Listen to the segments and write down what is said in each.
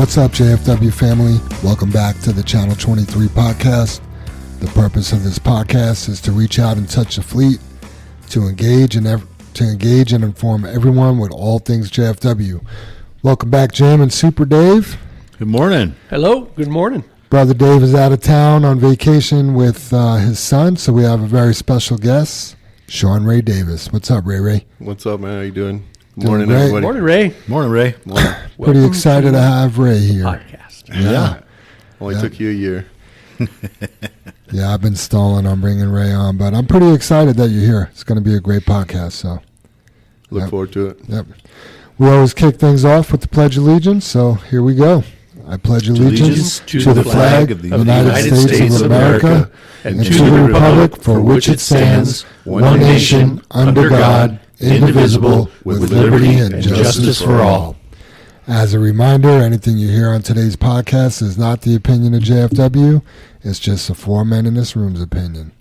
What's up, JFW family? Welcome back to the Channel 23 podcast. The purpose of this podcast is to reach out and touch the fleet, to engage and inform everyone with all things JFW. Welcome back, Jim and Super Dave. Good morning. Hello. Good morning. Brother Dave is out of town on vacation with his son, so we have a very special guest, Sean Ray Davis. What's up, Ray? What's up, man? How you doing? Morning, Morning, everybody. Morning, Ray. Morning, Ray. Morning. Pretty excited to have Ray here. Podcast. Yeah. Only took you a year. Yeah, I've been stalling on bringing Ray on, but I'm pretty excited that you're here. It's going to be a great podcast, so. Look forward to it. Yep. We always kick things off with the Pledge of Allegiance, so here we go. I pledge allegiance to the flag of the United States of America and to the republic for which it stands, one nation, under God, indivisible, with liberty and justice for all. As a reminder, anything you hear on today's podcast is not the opinion of JFW. It's just the four men in this room's opinion.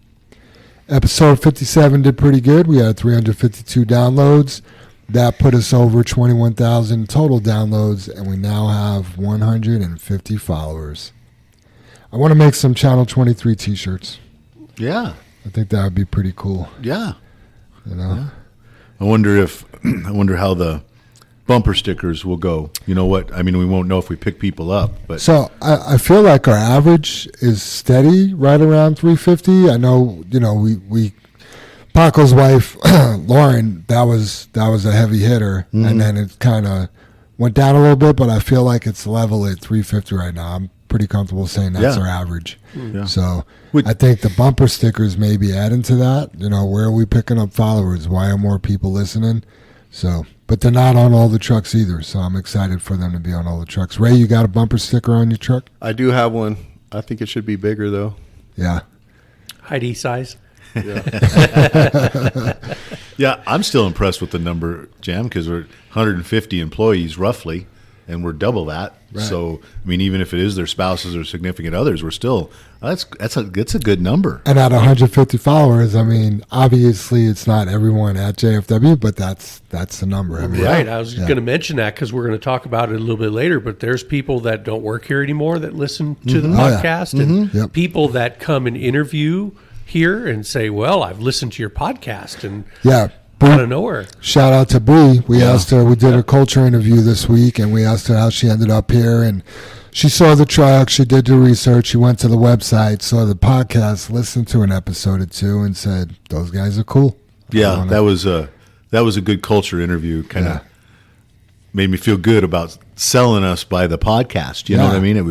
Episode 57 did pretty good. We had 352 downloads. That put us over 21,000 total downloads, and we now have 150 followers. I want to make some Channel 23 t-shirts. Yeah. I think that would be pretty cool. Yeah. You know? Yeah. I wonder how the bumper stickers will go. You know what? I mean, we won't know if we pick people up, but So I feel like our average is steady right around 350. I know, we Paco's wife, Lauren, that was a heavy hitter, and then it kind of went down a little bit, but I feel like it's level at 350 right now. I'm pretty comfortable saying that's our average. Yeah. So I think the bumper stickers may be adding to that. Where are we picking up followers? Why are more people listening? So, but they're not on all the trucks either, so I'm excited for them to be on all the trucks. Ray, you got a bumper sticker on your truck? I do have one. I think it should be bigger, though. Yeah. Heidi size. Yeah. yeah, I'm still impressed with the number, Jam, because we're 150 employees roughly, and we're double that. Right. So, I mean, even if it is their spouses or significant others, we're still that's a good number. And at 150 followers, I mean, obviously it's not everyone at JFW, but that's the number. I mean, Right. I was going to mention that because we're going to talk about it a little bit later, but there's people that don't work here anymore that listen to the podcast, and people that come and interview here and say, well, I've listened to your podcast, and out of nowhere. Shout out to Bree. We asked her, we did a culture interview this week, and we asked her how she ended up here, and she saw the truck, she did the research, she went to the website, saw the podcast, listened to an episode or two, and said, those guys are cool. Yeah, that was a good culture interview. Kind of made me feel good about selling us by the podcast. You know what I mean? It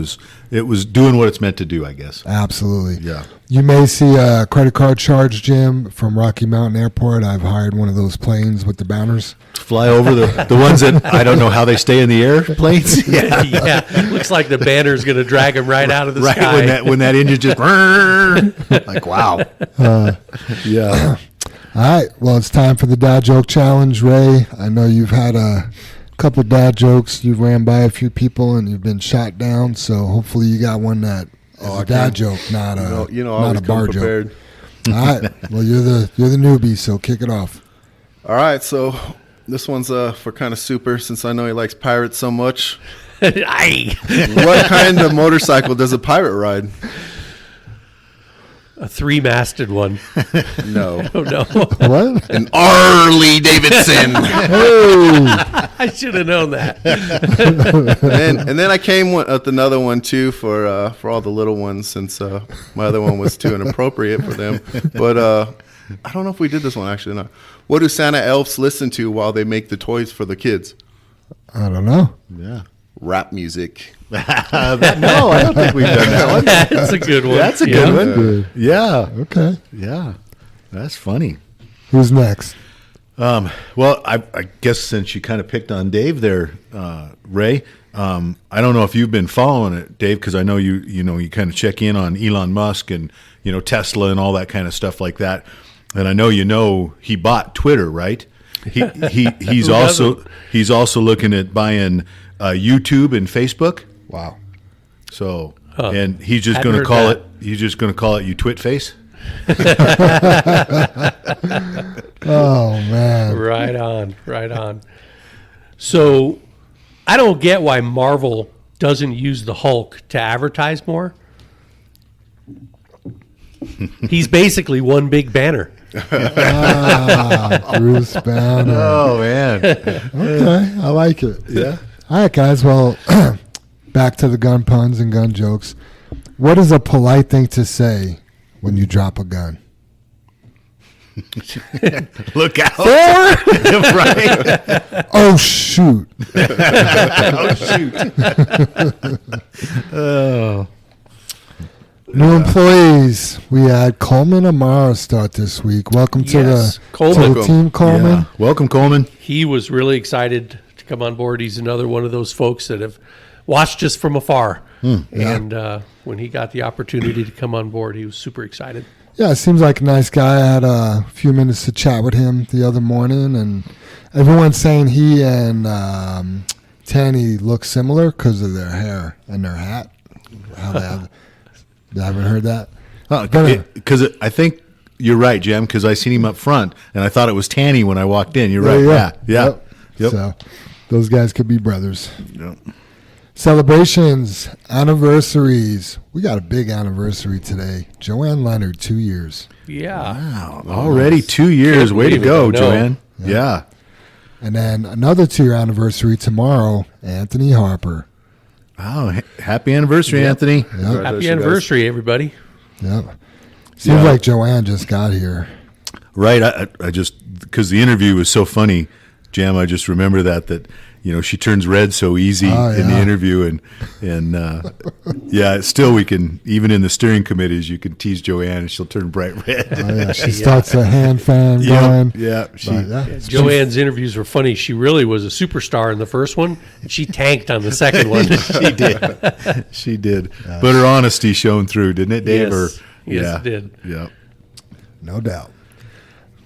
was doing what it's meant to do, I guess. Absolutely. Yeah. You may see a credit card charge, Jim, from Rocky Mountain Airport. I've hired one of those planes with the banners. Fly over the ones that I don't know how they stay in the air planes. Yeah. Looks like the banner's going to drag them right out of the sky. Right when that engine just like, wow. Yeah. All right. Well, it's time for the dad joke challenge, Ray. I know you've had a couple dad jokes. You've ran by a few people and you've been shot down. So hopefully you got one that is a dad joke, not a not a bar joke. All right. Well, you're the newbie, so kick it off. All right, so this one's for kind of Super, since I know he likes pirates so much. Aye. What kind of motorcycle does a pirate ride? A three-masted one. No. Oh, no. What? An Harley Davidson. Oh. I should have known that. and then I came with another one too for all the little ones, since my other one was too inappropriate for them. But I don't know if we did this one actually. No. What do Santa elves listen to while they make the toys for the kids? I don't know. Yeah. Rap music. No, I don't think we've done that one. That's a good one. That's a good one. Good. Yeah. Okay. Yeah. That's funny. Who's next? Well, I guess since you kind of picked on Dave there, Ray, I don't know if you've been following it, Dave, because I know you kind of check in on Elon Musk and Tesla and all that kind of stuff like that, and I know he bought Twitter, right? He's also looking at buying YouTube and Facebook. Wow. So and he's just going to call it you twit face. Oh man. Right on. So I don't get why Marvel doesn't use the Hulk to advertise more. He's basically one big banner. Bruce Banner. Oh, man. Okay, I like it. Yeah. All right, guys. Well, back to the gun puns and gun jokes. What is a polite thing to say when you drop a gun? Look out. Right? Oh, shoot. Oh, shoot. Oh. New employees. We had Coleman Amara start this week. Welcome to Yes, the Coleman. team, Coleman. Yeah. Welcome, Coleman. He was really excited to come on board. He's another one of those folks that have watched us from afar. And when he got the opportunity to come on board, he was super excited. Yeah, seems like a nice guy. I had a few minutes to chat with him the other morning, and everyone's saying he and Tanny look similar because of their hair and their hat. How they have, I haven't heard that. Because I think you're right, Jim, because I seen him up front, and I thought it was Tanny when I walked in. You're right. Yeah. Yep. So those guys could be brothers. Yep. Celebrations, anniversaries. We got a big anniversary today. Joanne Leonard, 2 years. Yeah. Wow. Already 2 years. Can't Way to believe it, go, I know. Joanne. Yeah. And then another 2-year anniversary tomorrow, Anthony Harper. Oh, happy anniversary, Anthony. Yep. Happy anniversary, everybody. Yep. Seems like Joanne just got here. Right. I just, because the interview was so funny, Jam, I just remember that she turns red so easy in the interview. And still we can, even in the steering committees, you can tease Joanne and she'll turn bright red. Oh, yeah. She starts a hand fan going. Yeah. Joanne's interviews were funny. She really was a superstar in the first one, and she tanked on the second one. She did. But her honesty shone through, didn't it, Dave? Yes, it did. Yeah. No doubt.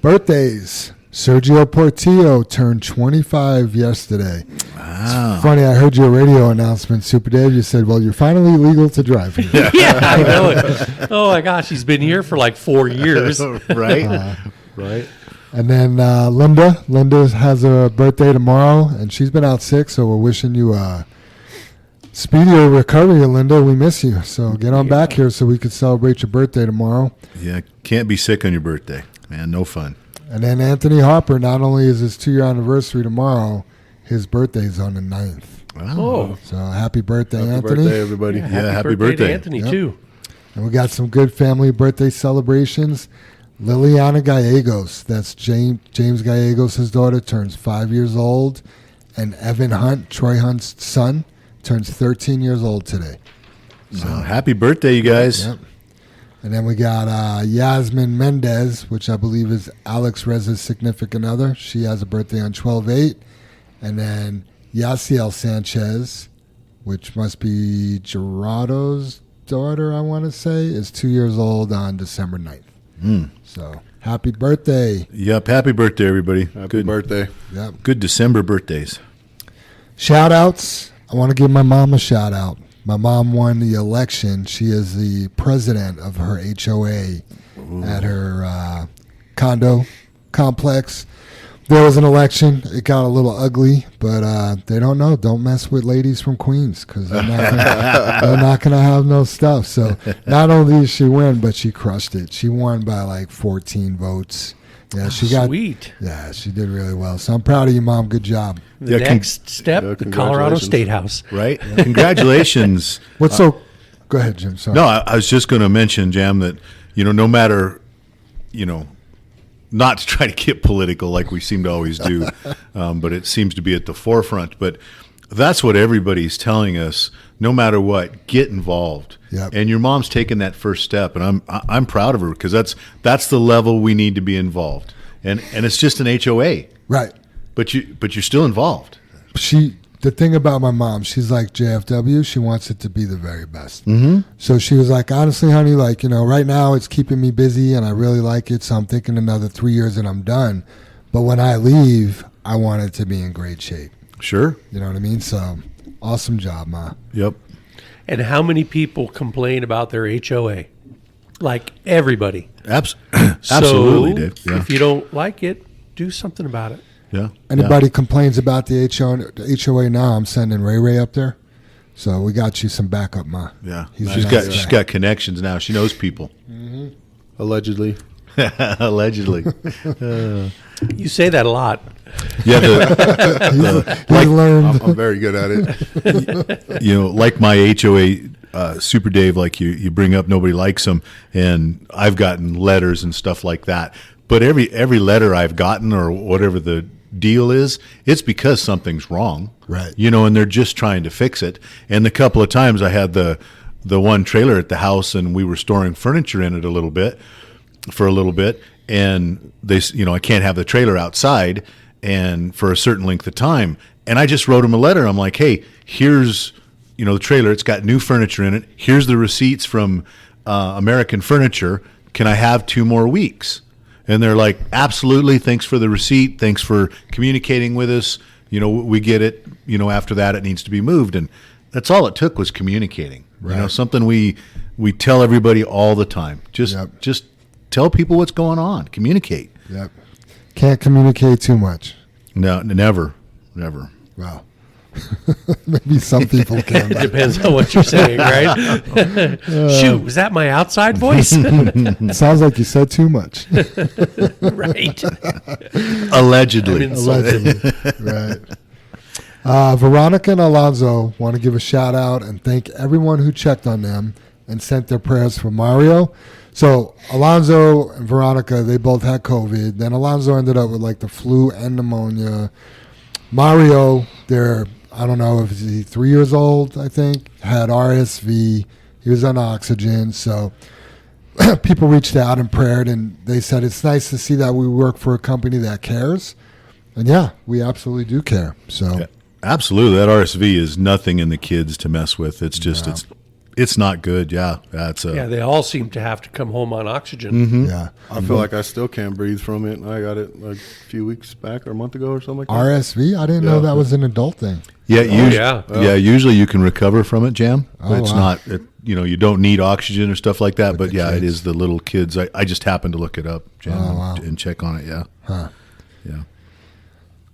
Birthdays. Sergio Portillo turned 25 yesterday. Wow. It's funny, I heard your radio announcement, Super Dave. You said, well, you're finally legal to drive here. Yeah, I know it. Oh, my gosh, he's been here for like 4 years. Right? Right. And then Linda. Linda has a birthday tomorrow, and she's been out sick, so we're wishing you a speedier recovery, Linda. We miss you. So get on back here so we can celebrate your birthday tomorrow. Yeah, can't be sick on your birthday. Man, no fun. And then Anthony Harper, not only is his 2-year anniversary tomorrow, his birthday's on the 9th. Oh. So happy birthday, Happy Anthony. birthday, everybody. Yeah, birthday happy birthday. to Anthony, Yep. too. And we got some good family birthday celebrations. Liliana Gallegos, that's James Gallegos' daughter, turns 5 years old. And Evan Hunt, Troy Hunt's son, turns 13 years old today. So happy birthday, you guys. Yep. And then we got Yasmin Mendez, which I believe is Alex Reza's significant other. She has a birthday on 12/8. And then Yaciel Sanchez, which must be Gerardo's daughter, I want to say, is 2 years old on December 9th. So happy birthday. Yep, happy birthday, everybody. Happy birthday. Yep. Good December birthdays. Shout outs. I want to give my mom a shout out. My mom won the election. She is the president of her HOA at her condo complex. There was an election. It got a little ugly, but they don't know. Don't mess with ladies from Queens because they're not gonna have no stuff. So not only did she win, but she crushed it. She won by like 14 votes. Yeah, she gotWeet. Yeah, she did really well. So I'm proud of you, Mom. Good job. The Yeah, next step, the Colorado congratulations. State House. Right? Congratulations. What's so? Go ahead, Jim. Sorry. No, I was just going to mention, Jam, that, no matter, not to try to get political like we seem to always do, but it seems to be at the forefront. But that's what everybody's telling us. No matter what, get involved. Yep. And your mom's taken that first step, and I'm proud of her because that's the level we need to be involved. And it's just an HOA, Right. but you're still involved. The thing about my mom, she's like JFW. She wants it to be the very best. Mm-hmm. So she was like, honestly, honey, like, right now it's keeping me busy and I really like it. So I'm thinking another 3 years and I'm done. But when I leave, I want it to be in great shape. Sure. You know what I mean? So awesome job, Ma. Yep. And how many people complain about their HOA? Like everybody. Absolutely, So Dave. Yeah. if you don't like it, do something about it. Yeah. Anybody complains about the HOA now, I'm sending Ray up there So we got you some backup, Ma. Yeah, He's she's got connections now. She knows people. Mm-hmm. Allegedly. Allegedly. You say that a lot. Yeah, He's learned. I'm very good at it. Like my HOA Super Dave, like you bring up, nobody likes them, and I've gotten letters and stuff like that. But every letter I've gotten or whatever the deal is, it's because something's wrong, right? And they're just trying to fix it. And the couple of times I had the one trailer at the house, and we were storing furniture in it for a little bit, and they, I can't have the trailer outside and for a certain length of time. And I just wrote them a letter. I'm like, hey, here's, the trailer. It's got new furniture in it. Here's the receipts from American Furniture. Can I have 2 more weeks? And they're like, absolutely. Thanks for the receipt. Thanks for communicating with us. We get it. After that, it needs to be moved. And that's all it took was communicating. Right. Something we tell everybody all the time. Just tell people what's going on. Communicate. Yep. Can't communicate too much. No, never. Wow. Maybe some people can. It depends on what you're saying, right? Shoot, was that my outside voice? Sounds like you said too much. Right. Allegedly. Allegedly. Right. Veronica and Alonzo want to give a shout out and thank everyone who checked on them and sent their prayers for Mario. So Alonzo and Veronica, they both had COVID. Then Alonzo ended up with like the flu and pneumonia. Mario, I don't know if he's 3 years old, I think, had RSV. He was on oxygen. So people reached out and prayed, and they said it's nice to see that we work for a company that cares. And yeah, we absolutely do care. So yeah, absolutely. That RSV is nothing in the kids to mess with. It's just, it's not good. Yeah. They all seem to have to come home on oxygen. Mm-hmm. Yeah. I feel like I still can't breathe from it. I got it like a few weeks back or a month ago or something like that. RSV? I didn't know that was an adult thing. Yeah, usually you can recover from it, Jam. It's not, you don't need oxygen or stuff like that. But yeah, it is the little kids. I just happened to look it up, Jam, and check on it. Yeah. Huh.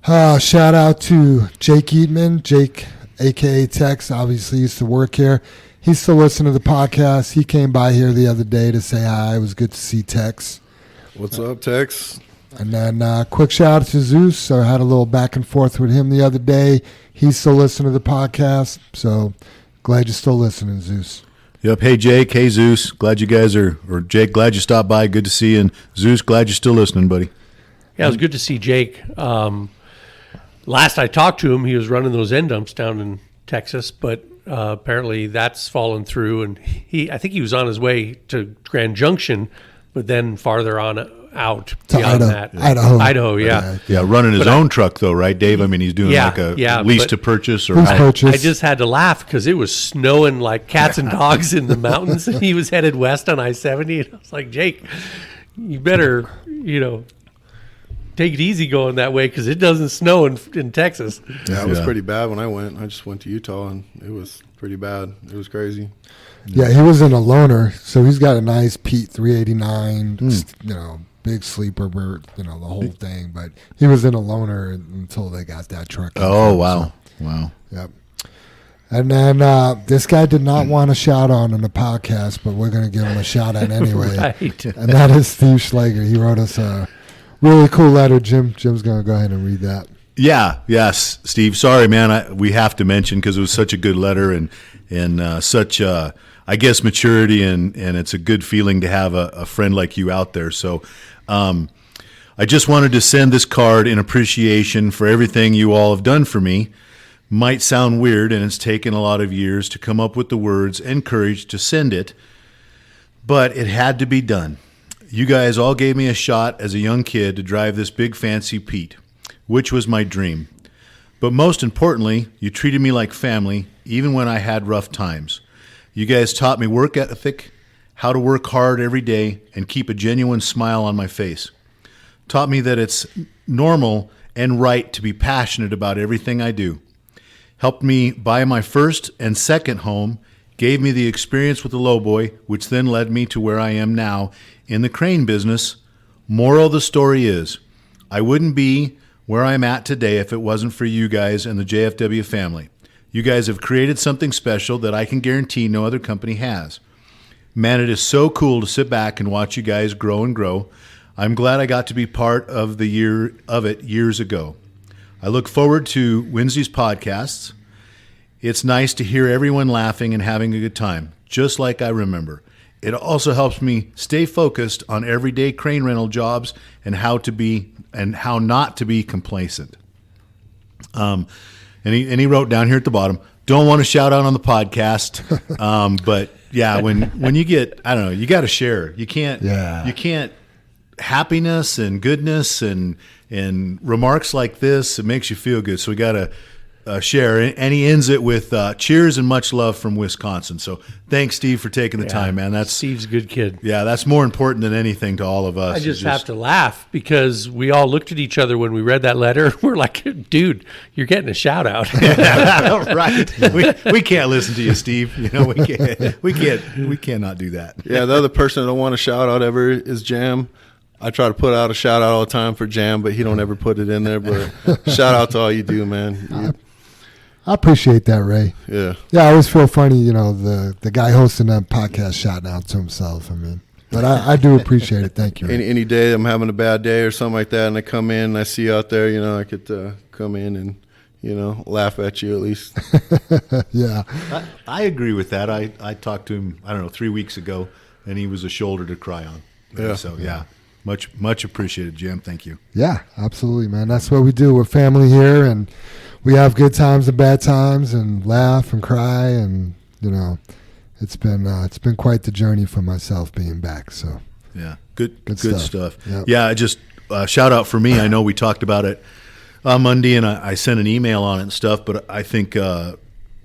Yeah. Shout out to Jake Eatman. Jake, a.k.a. Tex, obviously used to work here. He's still listening to the podcast. He came by here the other day to say hi. It was good to see Tex. What's up, Tex? And then quick shout out to Zeus. I had a little back and forth with him the other day. He's still listening to the podcast. So glad you're still listening, Zeus. Yep. Hey, Jake. Hey, Zeus. Glad you guys or Jake, glad you stopped by. Good to see you. And Zeus, glad you're still listening, buddy. Yeah, it was good to see Jake. Last I talked to him, he was running those end dumps down in Texas, but apparently that's fallen through. And I think he was on his way to Grand Junction, but then farther on out to beyond Idaho, yeah. Yeah, running his own truck, though, right, Dave? I mean, he's doing like a lease to purchase. Or I just had to laugh because it was snowing like cats and dogs in the mountains. And he was headed west on I-70. And I was like, Jake, you better, take it easy going that way because it doesn't snow in Texas. Yeah, it was pretty bad when I went. I just went to Utah, and it was pretty bad. It was crazy. Yeah, he was in a loaner, so he's got a nice Pete 389, big sleeper, the whole thing. But he was in a loaner until they got that truck. Oh, wow. So, wow. Yep. And then this guy did not want a shout out on the podcast, but we're going to give him a shout out anyway. Right. And that is Steve Schlager. He wrote us a really cool letter. Jim's going to go ahead and read that. Yeah. Yes, Steve. Sorry, man. We have to mention because it was such a good letter and such, I guess, maturity, and it's a good feeling to have a friend like you out there. So I just wanted to send this card in appreciation for everything you all have done for me. Might sound weird, and it's taken a lot of years to come up with the words and courage to send it, but it had to be done. You guys all gave me a shot as a young kid to drive this big fancy Pete, which was my dream. But most importantly, you treated me like family, even when I had rough times. You guys taught me work ethic, how to work hard every day, and keep a genuine smile on my face. Taught me that it's normal and right to be passionate about everything I do. Helped me buy my first and second home, gave me the experience with the lowboy, which then led me to where I am now in the crane business. Moral of the story is, I wouldn't be where I'm at today if it wasn't for you guys and the JFW family. You guys have created something special that I can guarantee no other company has. Man, it is so cool to sit back and watch you guys grow and grow. I'm glad I got to be part of it years ago. I look forward to Wednesday's podcasts. It's nice to hear everyone laughing and having a good time, just like I remember. It also helps me stay focused on everyday crane rental jobs and how not to be complacent. And he wrote down here at the bottom, don't want to shout out on the podcast, but yeah, when you get, I don't know, you got to share. You can't happiness and goodness and remarks like this, it makes you feel good. So we got to share. And he ends it with cheers and much love from Wisconsin. So thanks, Steve, for taking the time, man. Steve's a good kid. Yeah, that's more important than anything to all of us. I just have to laugh because we all looked at each other when we read that letter. We're like, dude, you're getting a shout out. Right. We can't listen to you, Steve. You know, we cannot do that. Yeah, the other person I don't want to shout out ever is Jam. I try to put out a shout out all the time for Jam, but he don't ever put it in there. But shout out to all you do, man. I appreciate that, Ray. Yeah. Yeah, I always feel funny, you know, the guy hosting that podcast shouting out to himself. I mean, but I do appreciate it. Thank you. Any day I'm having a bad day or something like that, and I come in and I see you out there, you know, I could come in and, you know, laugh at you at least. Yeah. I agree with that. I talked to him, I don't know, 3 weeks ago, and he was a shoulder to cry on. Yeah. So, yeah. Much appreciated, Jim. Thank you. Yeah, absolutely, man. That's what we do. We're family here, and we have good times and bad times, and laugh and cry, and you know, it's been quite the journey for myself being back. So yeah, good stuff. Yep. Yeah, just shout out for me. I know we talked about it on Monday, and I sent an email on it and stuff. But I think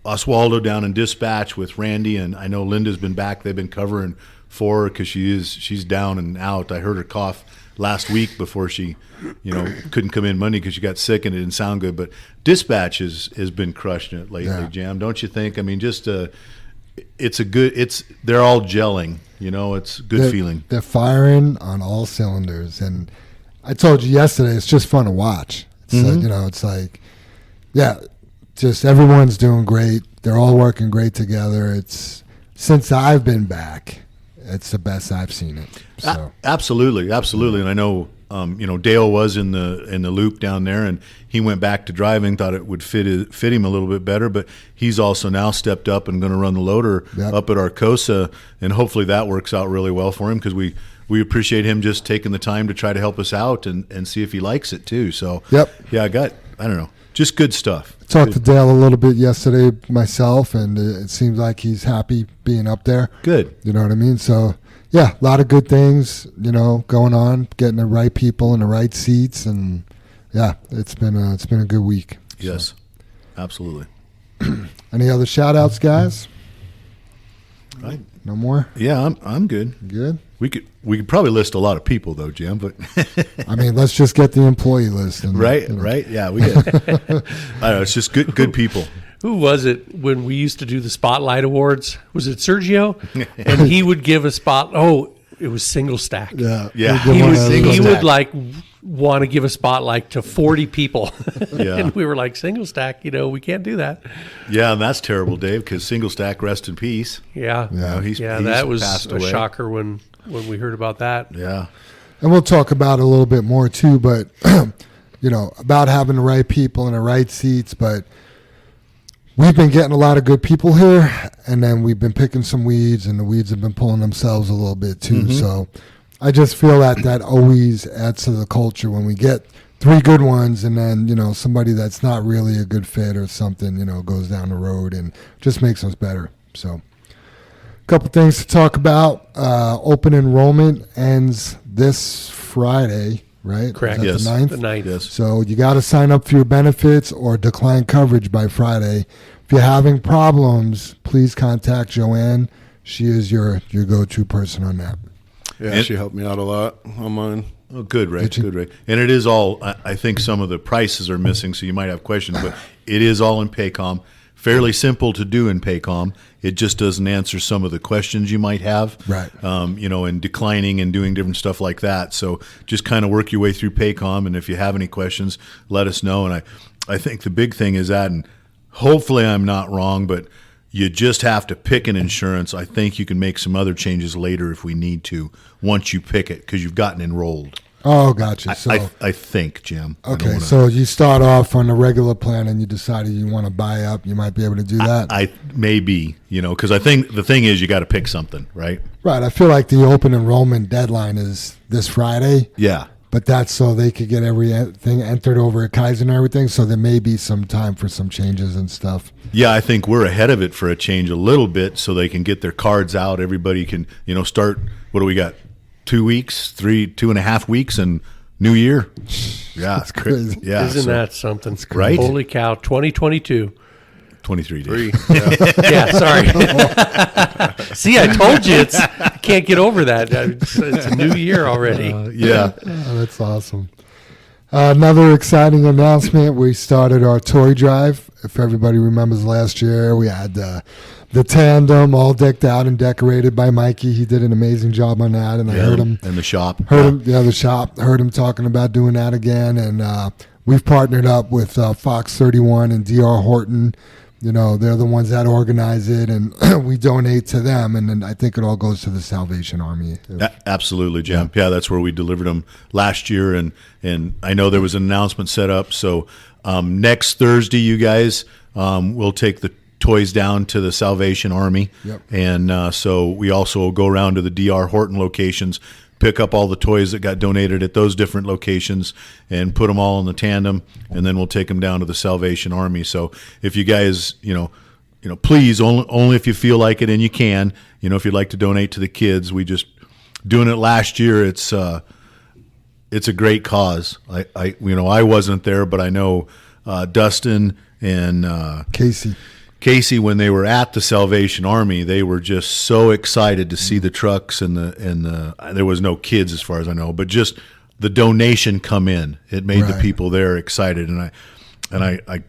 Oswaldo down in dispatch with Randy, and I know Linda's been back. They've been covering for her because she's down and out. I heard her cough last week before she, you know, couldn't come in Monday because she got sick and it didn't sound good. But dispatch has been crushing it lately, Jam. Don't you think? I mean, just they're all gelling. You know, it's a good feeling. They're firing on all cylinders, and I told you yesterday, it's just fun to watch. It's like, you know, it's like, yeah, just everyone's doing great. They're all working great together. It's since I've been back. It's the best I've seen it. So. Absolutely. And I know, you know, Dale was in the loop down there, and he went back to driving. Thought it would fit him a little bit better, but he's also now stepped up and going to run the loader up at Arcosa, and hopefully that works out really well for him because we appreciate him just taking the time to try to help us out and see if he likes it too. So yeah, I don't know, just good stuff. Talked to Dale a little bit yesterday myself, and it seems like he's happy being up there. Good. You know what I mean? So, yeah, a lot of good things, you know, going on, getting the right people in the right seats, and, yeah, it's been a good week. Yes, absolutely. Any other shout-outs, guys? No more? Yeah, I'm good. Good? We could probably list a lot of people though, Jim. But I mean, let's just get the employee list. And, right. Yeah, we get. I don't know. It's just good people. Who was it when we used to do the Spotlight Awards? Was it Sergio? And he would give a spot. Oh, it was Single Stack. Yeah. He would like want to give a spotlight to 40 people. Yeah. And we were like, Single Stack, you know, we can't do that. Yeah, and that's terrible, Dave, because Single Stack, rest in peace. Yeah. You know, he's that was passed a away. shocker when we heard about that. Yeah. And we'll talk about it a little bit more too, but, you know, about having the right people in the right seats, but we've been getting a lot of good people here, and then we've been picking some weeds, and the weeds have been pulling themselves a little bit too. Mm-hmm. So I just feel that always adds to the culture when we get 3 good ones, and then, you know, somebody that's not really a good fit or something, you know, goes down the road and just makes us better. So a couple things to talk about. Open enrollment ends this Friday, right? Correct. Yes. The 9th? The 9th. Yes. So you got to sign up for your benefits or decline coverage by Friday. If you're having problems, please contact Joanne. She is your go-to person on that. Yeah, And- she helped me out a lot on mine. Oh, good, Ray. Good, Ray. And it is all, I think some of the prices are missing, so you might have questions, but it is all in Paycom. Fairly simple to do in Paycom. It just doesn't answer some of the questions you might have, Right. You know, and declining and doing different stuff like that. So just kind of work your way through Paycom, and if you have any questions, let us know. And I think the big thing is that, and hopefully I'm not wrong, but you just have to pick an insurance. I think you can make some other changes later if we need to once you pick it because you've gotten enrolled. Oh, gotcha. So I think, Jim. Okay, so you start off on the regular plan and you decided you want to buy up. You might be able to do that. I maybe, because I think the thing is you got to pick something, right? Right. I feel like the open enrollment deadline is this Friday. Yeah. But that's so they could get everything entered over at Kaiser and everything. So there may be some time for some changes and stuff. Yeah, I think we're ahead of it for a change a little bit so they can get their cards out. Everybody can, start. What do we got? 2 weeks, 2.5 weeks, and New Year. Yeah, that's crazy. Yeah, isn't that something? Right? Holy cow! 2022. 23 days. Yeah, sorry. See, I told you I can't get over that. It's a new year already. Yeah. Oh, that's awesome. Another exciting announcement. We started our toy drive. If everybody remembers last year, we had the tandem all decked out and decorated by Mikey. He did an amazing job on that, and I heard him. And the shop. The shop. Heard him talking about doing that again, and we've partnered up with Fox 31 and DR Horton. They're the ones that organize it, and we donate to them, and then I think it all goes to the Salvation Army. Absolutely, Jim. Yeah, that's where we delivered them last year, and I know there was an announcement set up. So next Thursday, you guys, we'll take the toys down to the Salvation Army, and so we also go around to the DR Horton locations, pick up all the toys that got donated at those different locations and put them all in the tandem, and then we'll take them down to the Salvation Army. So if you guys, please, only if you feel like it and you can, if you'd like to donate to the kids, we just doing it last year. It's a great cause. I wasn't there, but I know Dustin and Casey, when they were at the Salvation Army, they were just so excited to see the trucks and there was no kids as far as I know, but just the donation come in. It made the people there excited, and I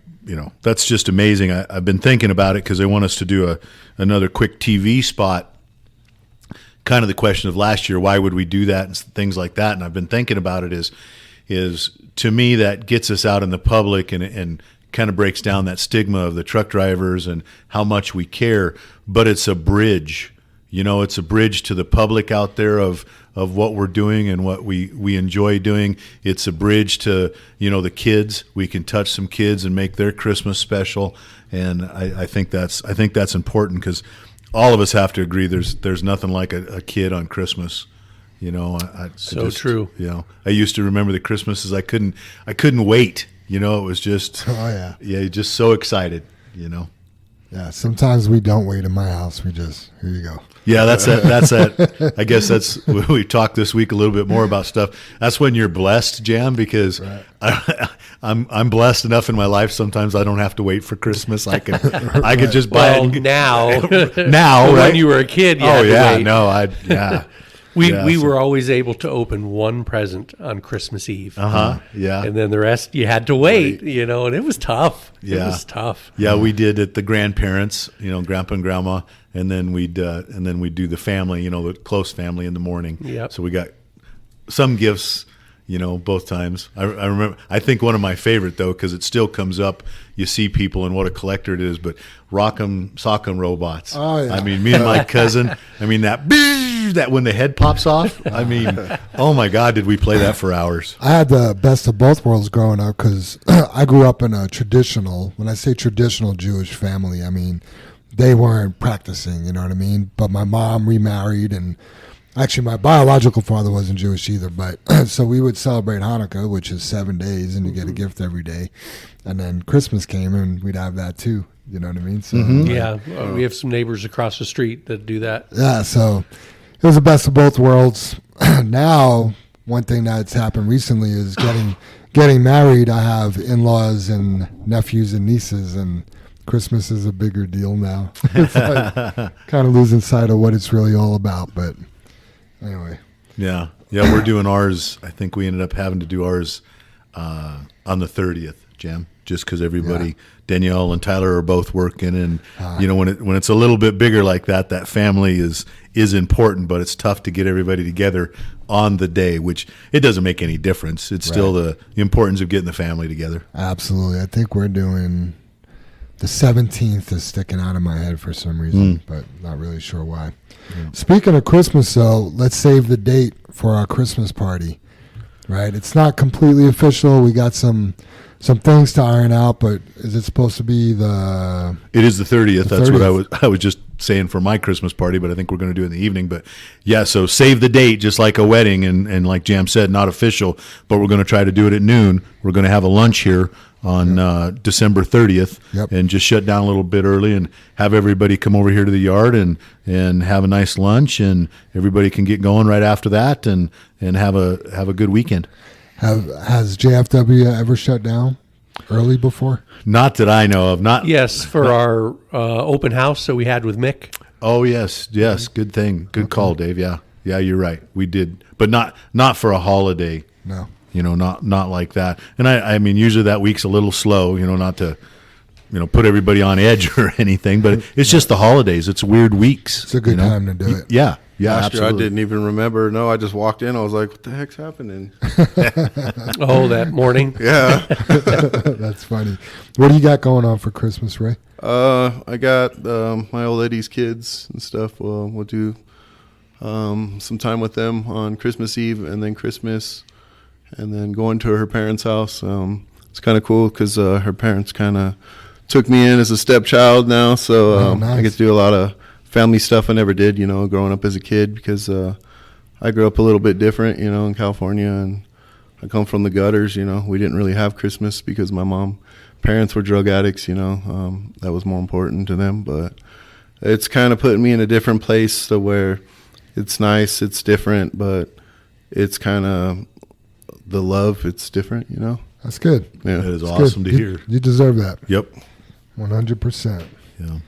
that's just amazing. I've been thinking about it because they want us to do another quick TV spot. Kind of the question of last year, why would we do that and things like that? And I've been thinking about it is to me that gets us out in the public and kind of breaks down that stigma of the truck drivers and how much we care, but it's a bridge. It's a bridge to the public out there of what we're doing and what we enjoy doing. It's a bridge to, the kids. We can touch some kids and make their Christmas special. And I think that's important because all of us have to agree there's nothing like a kid on Christmas. True. I used to remember the Christmases I couldn't wait. It was just, just so excited, Yeah, sometimes we don't wait in my house. We just, here you go. Yeah, that's it. I guess that's, we talked this week a little bit more about stuff. That's when you're blessed, Jam, because I'm blessed enough in my life. Sometimes I don't have to wait for Christmas. I can just buy it. Now, right? When you were a kid, you had to wait. No, We were always able to open one present on Christmas Eve. Yeah. And then the rest you had to wait, and it was tough. Yeah. It was tough. Yeah, we did at the grandparents, Grandpa and Grandma, and then we'd do the family, the close family in the morning. Yep. So we got some gifts, both times. I remember, I think one of my favorite though, because it still comes up, you see people and what a collector it is, but Rock'em Sock'em Robots. Oh, yeah. I mean, me and my cousin, that when the head pops off, I mean, oh my God, did we play that for hours? I had the best of both worlds growing up because I grew up in a traditional, when I say traditional Jewish family, I mean, they weren't practicing, you know what I mean? But my mom remarried, and actually my biological father wasn't Jewish either, but so we would celebrate Hanukkah, which is 7 days, and you get a gift every day. And then Christmas came, and we'd have that too. You know what I mean? So, we have some neighbors across the street that do that. Yeah, so it was the best of both worlds. Now, one thing that's happened recently is getting married. I have in-laws and nephews and nieces, and Christmas is a bigger deal now. It's like kind of losing sight of what it's really all about. But anyway. Yeah, we're doing ours. I think we ended up having to do ours on the 30th, Jam, just because everybody, Danielle and Tyler are both working, and when it's a little bit bigger like that, that family is important, but it's tough to get everybody together on the day, which it doesn't make any difference. It's still the importance of getting the family together. Absolutely. I think we're doing The 17th is sticking out of my head for some reason, but not really sure why. Speaking of Christmas, though, let's save the date for our Christmas party, right? It's not completely official. We got some things to iron out, but is it supposed to be the... It is the 30th. The That's 30th. what I was just saying for my Christmas party, but I think we're going to do it in the evening. But yeah, so save the date, just like a wedding, and like Jam said, not official, but we're going to try to do it at noon. We're going to have a lunch here on December 30th, and just shut down a little bit early and have everybody come over here to the yard and have a nice lunch, and everybody can get going right after that and have a good weekend. Has JFW ever shut down early before? Not that I know of. Not Yes, for our open house that we had with Mick. Oh yes, good thing, good call, Dave. Yeah, you're right. We did, but not for a holiday. No, not like that. And I mean, usually that week's a little slow. Not to put everybody on edge or anything, but it's just the holidays. It's weird weeks. It's a good time to do it. Yeah, Last year I absolutely. didn't even remember. No, I just walked in. I was like, what the heck's happening? Oh, that morning. Yeah. That's funny. What do you got going on for Christmas, Ray? I got my old lady's kids and stuff. We'll do some time with them on Christmas Eve and then Christmas, and then going to her parents' house. It's kind of cool because her parents kind of took me in as a stepchild now, so nice. I get to do a lot of family stuff I never did, growing up as a kid, because I grew up a little bit different, in California, and I come from the gutters. We didn't really have Christmas because my parents were drug addicts. That was more important to them, but it's kind of putting me in a different place to where it's nice, it's different, but it's kind of the love, it's different. That's good. Yeah, That is It's awesome good. to hear. You deserve that. Yep. 100%. Yeah.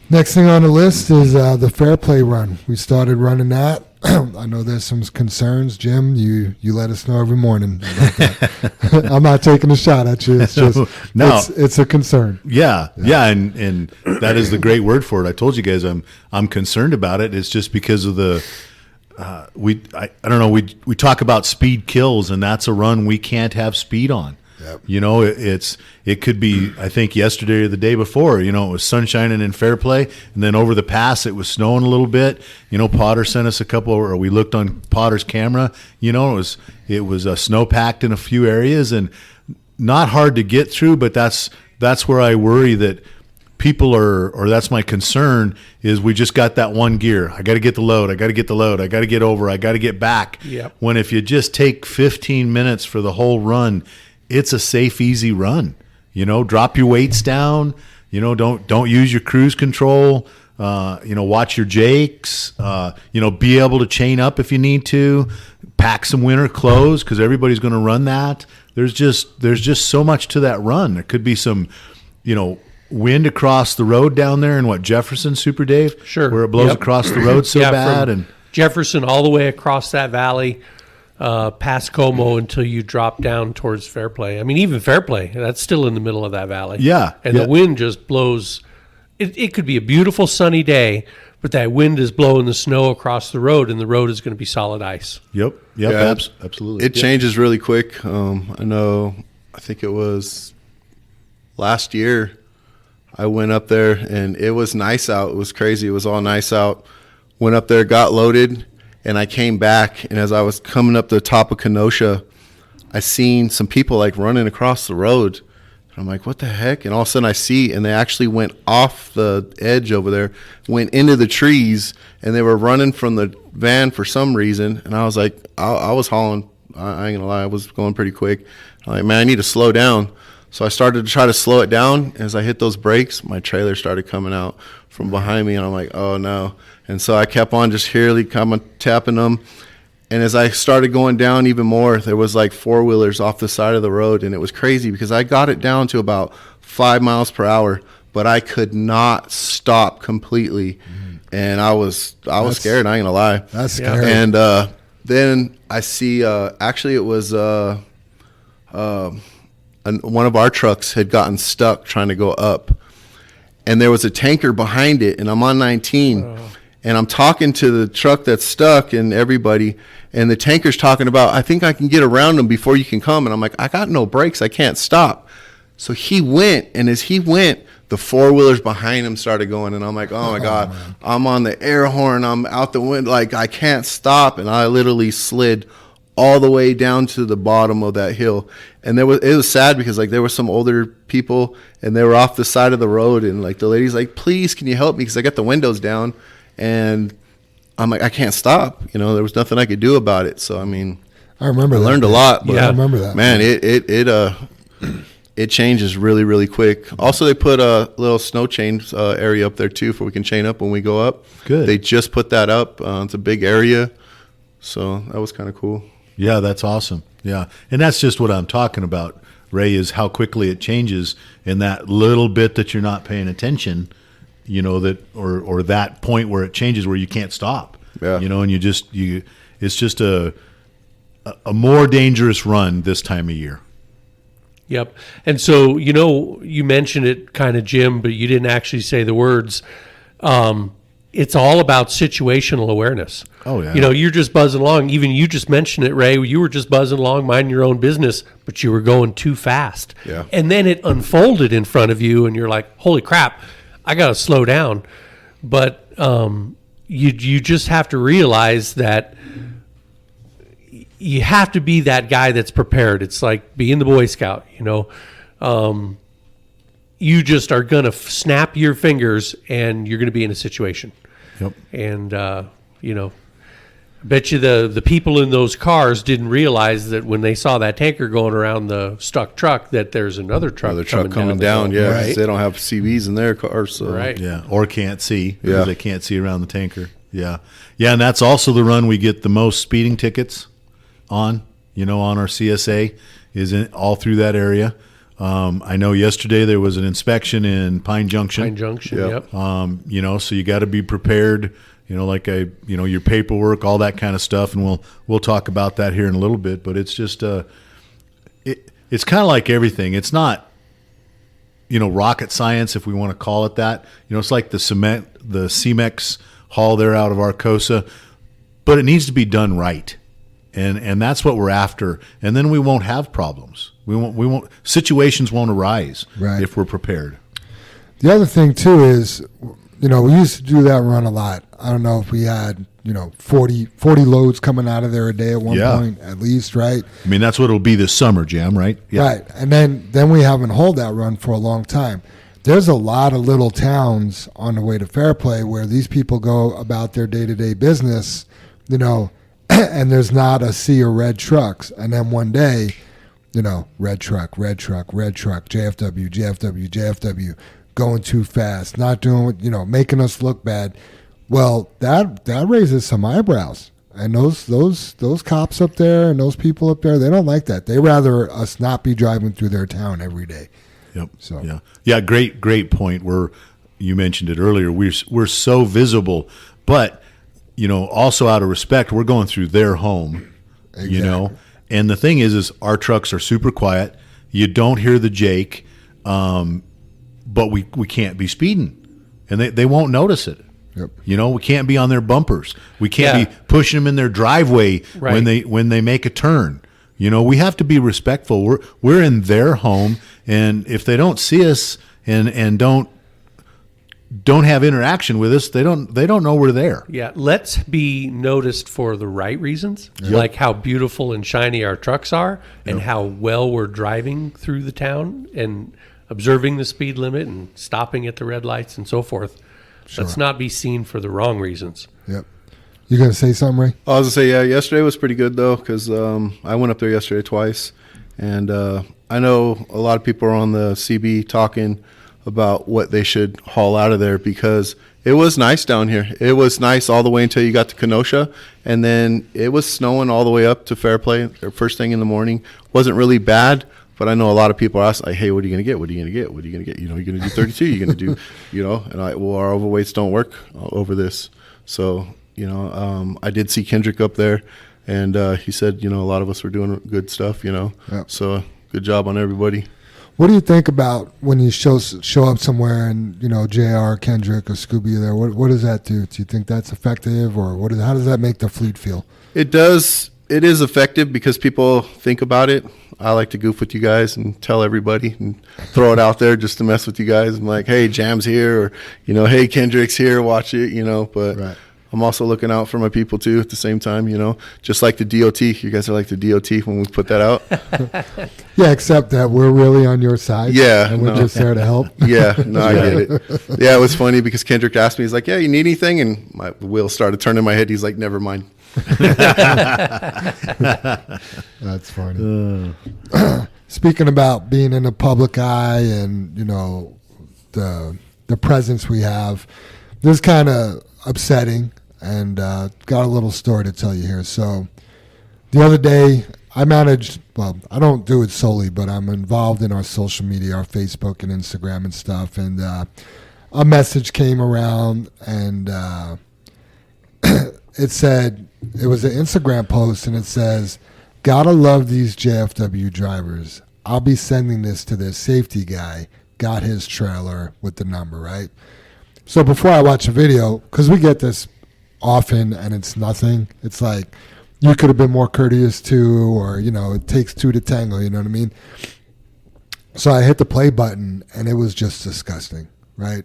Next thing on the list is the Fair Play Run. We started running that. I know there's some concerns. Jim, you let us know every morning about that. I'm not taking a shot at you. It's just No. it's a concern. Yeah, and that is the great word for it. I told you guys I'm concerned about it. It's just because of the I don't know, we talk about speed kills, and that's a run we can't have speed on. Yep. It could be, I think yesterday or the day before, it was sunshining in Fair Play, and then over the pass it was snowing a little bit. Potter sent us a couple, or we looked on Potter's camera. It was snow packed in a few areas and not hard to get through. But that's where I worry that people or that's my concern, is we just got that one gear. I got to get the load. I got to get the load. I got to get over. I got to get back. Yep. When if you just take 15 minutes for the whole run, it's a safe, easy run. Drop your weights down. Don't use your cruise control. Watch your jakes. Be able to chain up if you need to. Pack some winter clothes, because everybody's going to run that. There's just so much to that run. There could be some, wind across the road down there in Jefferson, Super Dave? Sure. Where it blows Yep. across the road so bad. From And Jefferson all the way across that valley, past Como, until you drop down towards Fair Play. I mean, even Fair Play, that's still in the middle of that valley. Yeah, And yeah. the wind just blows. It could be a beautiful sunny day, but that wind is blowing the snow across the road, and the road is going to be solid ice. Yep, Yeah, absolutely. It changes really quick. I think it was last year I went up there and it was nice out. It was crazy. It was all nice out. Went up there, got loaded, and I came back. And as I was coming up the top of Kenosha, I seen some people running across the road. And I'm like, what the heck? And all of a sudden I see, and they actually went off the edge over there, went into the trees, and they were running from the van for some reason. And I was like, I was hauling. I ain't gonna lie, I was going pretty quick. I'm like, man, I need to slow down. So I started to try to slow it down. As I hit those brakes, my trailer started coming out from behind me, and I'm like, oh no. And so I kept on just kind of tapping them. And as I started going down even more, there was four-wheelers off the side of the road, and it was crazy because I got it down to about 5 miles per hour, but I could not stop completely. And I was scared, I ain't gonna lie. That's scary. And then I see, actually it was one of our trucks had gotten stuck trying to go up, and there was a tanker behind it, and I'm on 19, and I'm talking to the truck that's stuck and everybody, and the tanker's talking about, I think I can get around them before you can come, and I'm like, I got no brakes, I can't stop. So he went, and as he went, the four-wheelers behind him started going, and I'm like, oh my God, man. I'm on the air horn, I'm out the window, like I can't stop, and I literally slid all the way down to the bottom of that hill. And it was sad because like there were some older people and they were off the side of the road, and like the lady's like, please, can you help me? Because I got the windows down, and I'm like, I can't stop. You know, there was nothing I could do about it. So I mean, I remember I learned a lot. But I remember that. Man, it changes really, really quick. Also, they put a little snow chain area up there too, for we can chain up when we go up. Good. They just put that up. It's a big area, so that was kind of cool. Yeah, that's awesome. Yeah, and that's just what I'm talking about, Ray, is how quickly it changes in that little bit that you're not paying attention, you know, that or that point where it changes where you can't stop. Yeah. You know, and it's just a more dangerous run this time of year. Yep. And so, you know, you mentioned it kind of, Jim, but you didn't actually say the words. It's all about situational awareness. Oh, yeah. You know, you're just buzzing along. Even you just mentioned it, Ray. You were just buzzing along, minding your own business, but you were going too fast. Yeah. And then it unfolded in front of you, and you're like, holy crap, I got to slow down. But you just have to realize that you have to be that guy that's prepared. It's like being the Boy Scout, you know. You just are going to snap your fingers and you're going to be in a situation. Yep. And, you know, I bet you the people in those cars didn't realize that when they saw that tanker going around the stuck truck that there's another truck coming down. Yeah, right? they don't have CVs in their cars. So. Right. Yeah, or can't see because they can't see around the tanker. Yeah. Yeah, and that's also the run we get the most speeding tickets on, you know, on our CSA is all through that area. I know yesterday there was an inspection in Pine Junction. Yep. You know, so you got to be prepared, you know, like your paperwork, all that kind of stuff. And we'll talk about that here in a little bit, but it's just, it's kind of like everything. It's not, you know, rocket science, if we want to call it that. You know, it's like the CEMEX haul there out of Arcosa, but it needs to be done right. And that's what we're after. And then we won't have problems. We won't situations won't arise if we're prepared. The other thing too is, you know, we used to do that run a lot. I don't know if we had, you know, 40 loads coming out of there a day at one point at least, right? I mean, that's what it'll be this summer, Jam, right? Yeah. Right. And then we haven't hauled that run for a long time. There's a lot of little towns on the way to Fairplay where these people go about their day-to-day business, you know, and there's not a sea of red trucks. And then one day, you know, red truck, JFW, going too fast, not doing, you know, making us look bad. Well, that raises some eyebrows. And those cops up there and those people up there, they don't like that. They rather us not be driving through their town every day. Yep. So yeah, great point. You mentioned it earlier. We're so visible, but you know, also out of respect, we're going through their home. Exactly. You know, and the thing is our trucks are super quiet. You don't hear the Jake, but we can't be speeding, and they won't notice it. Yep. You know, we can't be on their bumpers. We can't be pushing them in their driveway when they make a turn. You know, we have to be respectful. We're in their home, and if they don't see us and don't have interaction with us, they don't know we're there. Yeah, let's be noticed for the right reasons, like how beautiful and shiny our trucks are, and how well we're driving through the town and observing the speed limit and stopping at the red lights and so forth. Sure. Let's not be seen for the wrong reasons. Yep. You going to say something, Ray? I was going to say, yeah, yesterday was pretty good, though, because I went up there yesterday twice. And I know a lot of people are on the CB talking about what they should haul out of there because it was nice down here. It was nice all the way until you got to Kenosha. And then it was snowing all the way up to Fairplay first thing in the morning. Wasn't really bad. But I know a lot of people ask, like, hey, what are you going to get? What are you going to get? What are you going to get? You know, you're going to do 32. You're going to do, you know, and our overweights don't work over this. So, you know, I did see Kendrick up there, and he said, you know, a lot of us were doing good stuff, you know. Yep. So good job on everybody. What do you think about when you show up somewhere and, you know, JR, Kendrick, or Scooby are there? What does that do? Do you think that's effective, or how does that make the fleet feel? It does it is effective because people think about it. I like to goof with you guys and tell everybody and throw it out there just to mess with you guys. I'm like, hey, Jam's here, or, hey, Kendrick's here, watch it, but right. I'm also looking out for my people too at the same time, just like the DOT. You guys are like the DOT when we put that out. Yeah, except that we're really on your side. Yeah. And we're just there to help. Yeah, no, I get it. Yeah, it was funny because Kendrick asked me, he's like, yeah, you need anything? And my wheel started turning in my head. He's like, never mind. That's funny. Speaking about being in the public eye and, the presence we have, this is kind of upsetting. And got a little story to tell you here. So the other day, I don't do it solely, but I'm involved in our social media, our Facebook and Instagram and stuff. And a message came around, and it said, it was an Instagram post, and it says, "Gotta love these JFW drivers. I'll be sending this to their safety guy. Got his trailer with the number," right? So before I watch a video, because we get this often and it's nothing, it's like, you could have been more courteous too, or it takes two to tango, you know what I mean? So I hit the play button, and it was just disgusting, right?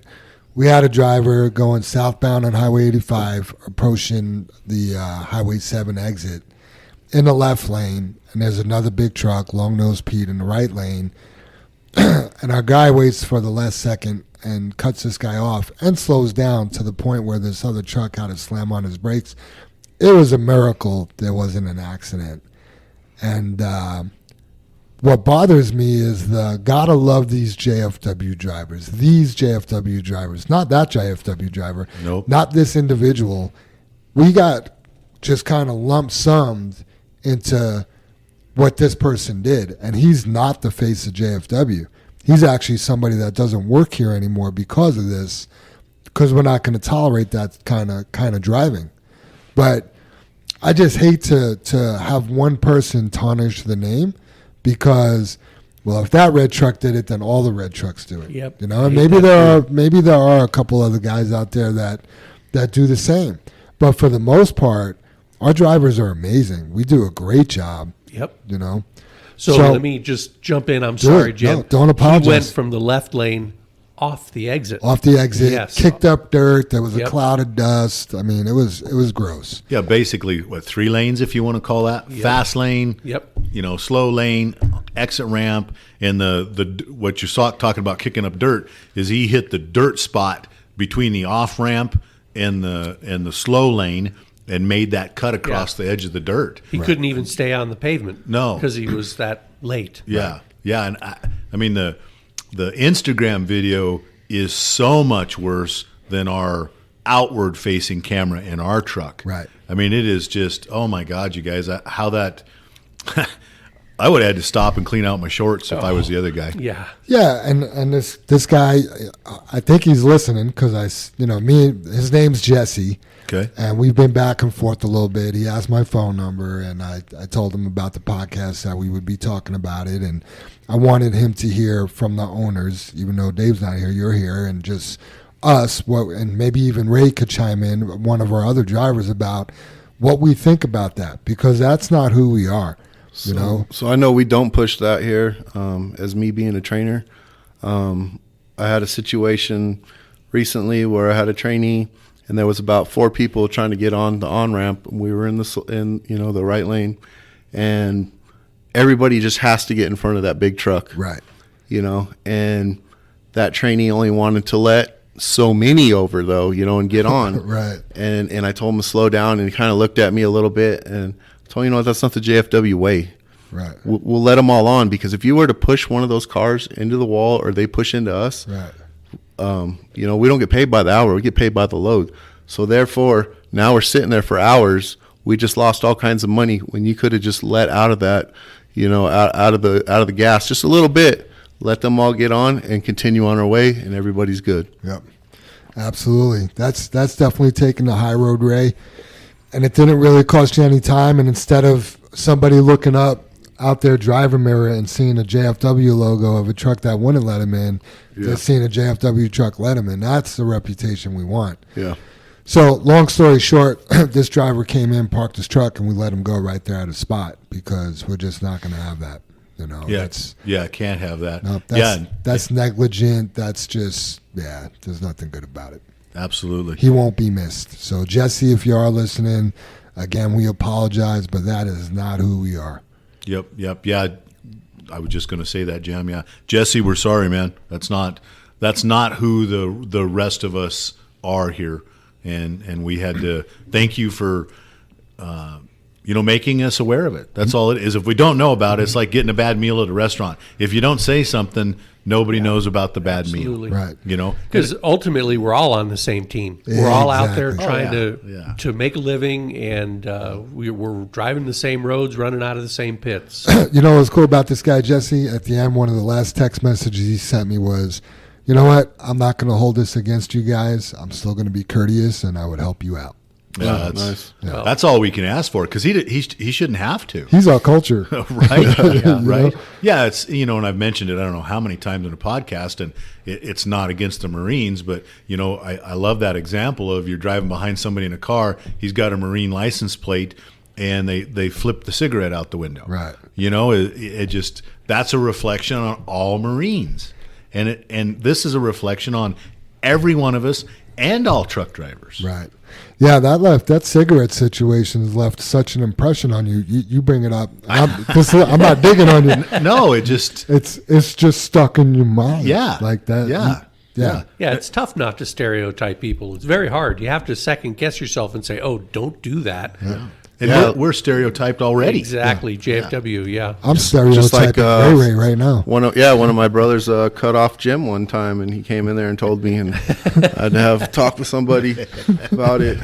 We had a driver going southbound on Highway 85 approaching the Highway 7 exit in the left lane, and there's another big truck, long-nosed Pete, in the right lane, and our guy waits for the last second and cuts this guy off and slows down to the point where this other truck had to slam on his brakes. It was a miracle there wasn't an accident. And what bothers me is gotta love these JFW drivers. These JFW drivers, not that JFW driver, nope. Not this individual. We got just kind of lump summed into what this person did, and he's not the face of JFW. He's actually somebody that doesn't work here anymore because of this, because we're not going to tolerate that kind of driving. But I just hate to have one person tarnish the name because, well, if that red truck did it, then all the red trucks do it. Yep. And maybe there are a couple other guys out there that do the same. But for the most part, our drivers are amazing. We do a great job. Yep. So let me just jump in. I'm sorry, Jim. No, don't apologize. He went from the left lane off the exit. Yes. Kicked up dirt. There was a Yep. cloud of dust. I mean, it was gross. Yeah, basically, 3 lanes, if you want to call that? Yep. Fast lane, Yep. Slow lane, exit ramp, and the what you saw talking about kicking up dirt is he hit the dirt spot between the off ramp and the slow lane and made that cut across the edge of the dirt. He couldn't even stay on the pavement. No. Because he was that late. Yeah, right. Yeah, and I mean the Instagram video is so much worse than our outward-facing camera in our truck. Right. I mean, it is just, oh my God, you guys, how that. I would have had to stop and clean out my shorts if I was the other guy. Yeah. Yeah, and this guy, I think he's listening because his name's Jesse. Okay. And we've been back and forth a little bit. He asked my phone number, and I told him about the podcast, that we would be talking about it. And I wanted him to hear from the owners, even though Dave's not here, you're here, and just us, and maybe even Ray could chime in, one of our other drivers, about what we think about that, because that's not who we are, So I know we don't push that here. As me being a trainer, I had a situation recently where I had a trainee, and there was about 4 people trying to get on the on-ramp. We were in the right lane, and everybody just has to get in front of that big truck. Right. And that trainee only wanted to let so many over, though, and get on. Right. And I told him to slow down, and he kind of looked at me a little bit, and I told him, that's not the JFW way. Right. We'll let them all on, because if you were to push one of those cars into the wall, or they push into us, right. We don't get paid by the hour. We get paid by the load. So therefore, now we're sitting there for hours. We just lost all kinds of money when you could have just let out of that, out of the gas just a little bit. Let them all get on and continue on our way, and everybody's good. Yep, absolutely. That's definitely taking the high road, Ray. And it didn't really cost you any time. And instead of somebody looking up out their driver mirror and seeing a JFW logo of a truck that wouldn't let him in, they're seeing a JFW truck let him in. That's the reputation we want. Yeah. So long story short, this driver came in, parked his truck, and we let him go right there at a spot because we're just not going to have that. Can't have that. No, that's negligent. That's just, there's nothing good about it. Absolutely. He won't be missed. So, Jesse, if you are listening, again, we apologize, but that is not who we are. Yep. Yeah, I was just going to say that, Jim. Yeah, Jesse, we're sorry, man. That's not who the rest of us are here, and we had to thank you for making us aware of it. That's all it is. If we don't know about it, it's like getting a bad meal at a restaurant. If you don't say something, nobody knows about the bad meal. Right. Because ultimately we're all on the same team. We're all out there trying to make a living, and we're driving the same roads, running out of the same pits. What's cool about this guy, Jesse? At the end, one of the last text messages he sent me was, you know what? I'm not going to hold this against you guys. I'm still going to be courteous, and I would help you out. Yeah, that's nice. Yeah. That's all we can ask for, because he shouldn't have to. He's our culture, right? Right. Yeah, it's and I've mentioned it I don't know how many times in a podcast, and it's not against the Marines, but I love that example of you're driving behind somebody in a car. He's got a Marine license plate, and they flip the cigarette out the window. Right. It just that's a reflection on all Marines, and this is a reflection on every one of us and all truck drivers. Right. Yeah, that cigarette situation has left such an impression on you. You bring it up. I'm not digging on you. No, it's just stuck in your mind. Yeah, like that. Yeah. It's tough not to stereotype people. It's very hard. You have to second guess yourself and say, "Oh, don't do that." Yeah. And we're stereotyped already. Exactly, JFW. Yeah, I'm stereotyping Ray right now. One of my brothers cut off Jim one time, and he came in there and told me, and I had to have talk with somebody about it.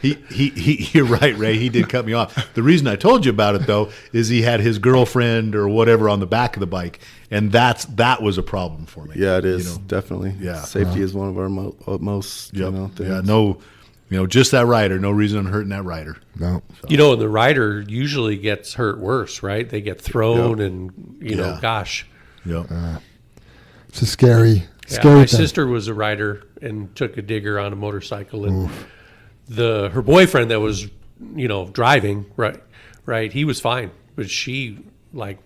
You're right, Ray. He did cut me off. The reason I told you about it, though, is he had his girlfriend or whatever on the back of the bike, and that was a problem for me. Yeah, it is definitely. Yeah, safety is one of our most things. Yeah, no. Just that rider. No reason I'm hurting that rider. No. So. And the rider usually gets hurt worse, right? They get thrown, and gosh. Yep. It's a scary My thing. sister was a rider and took a digger on a motorcycle, and her boyfriend that was, driving, right, he was fine, but she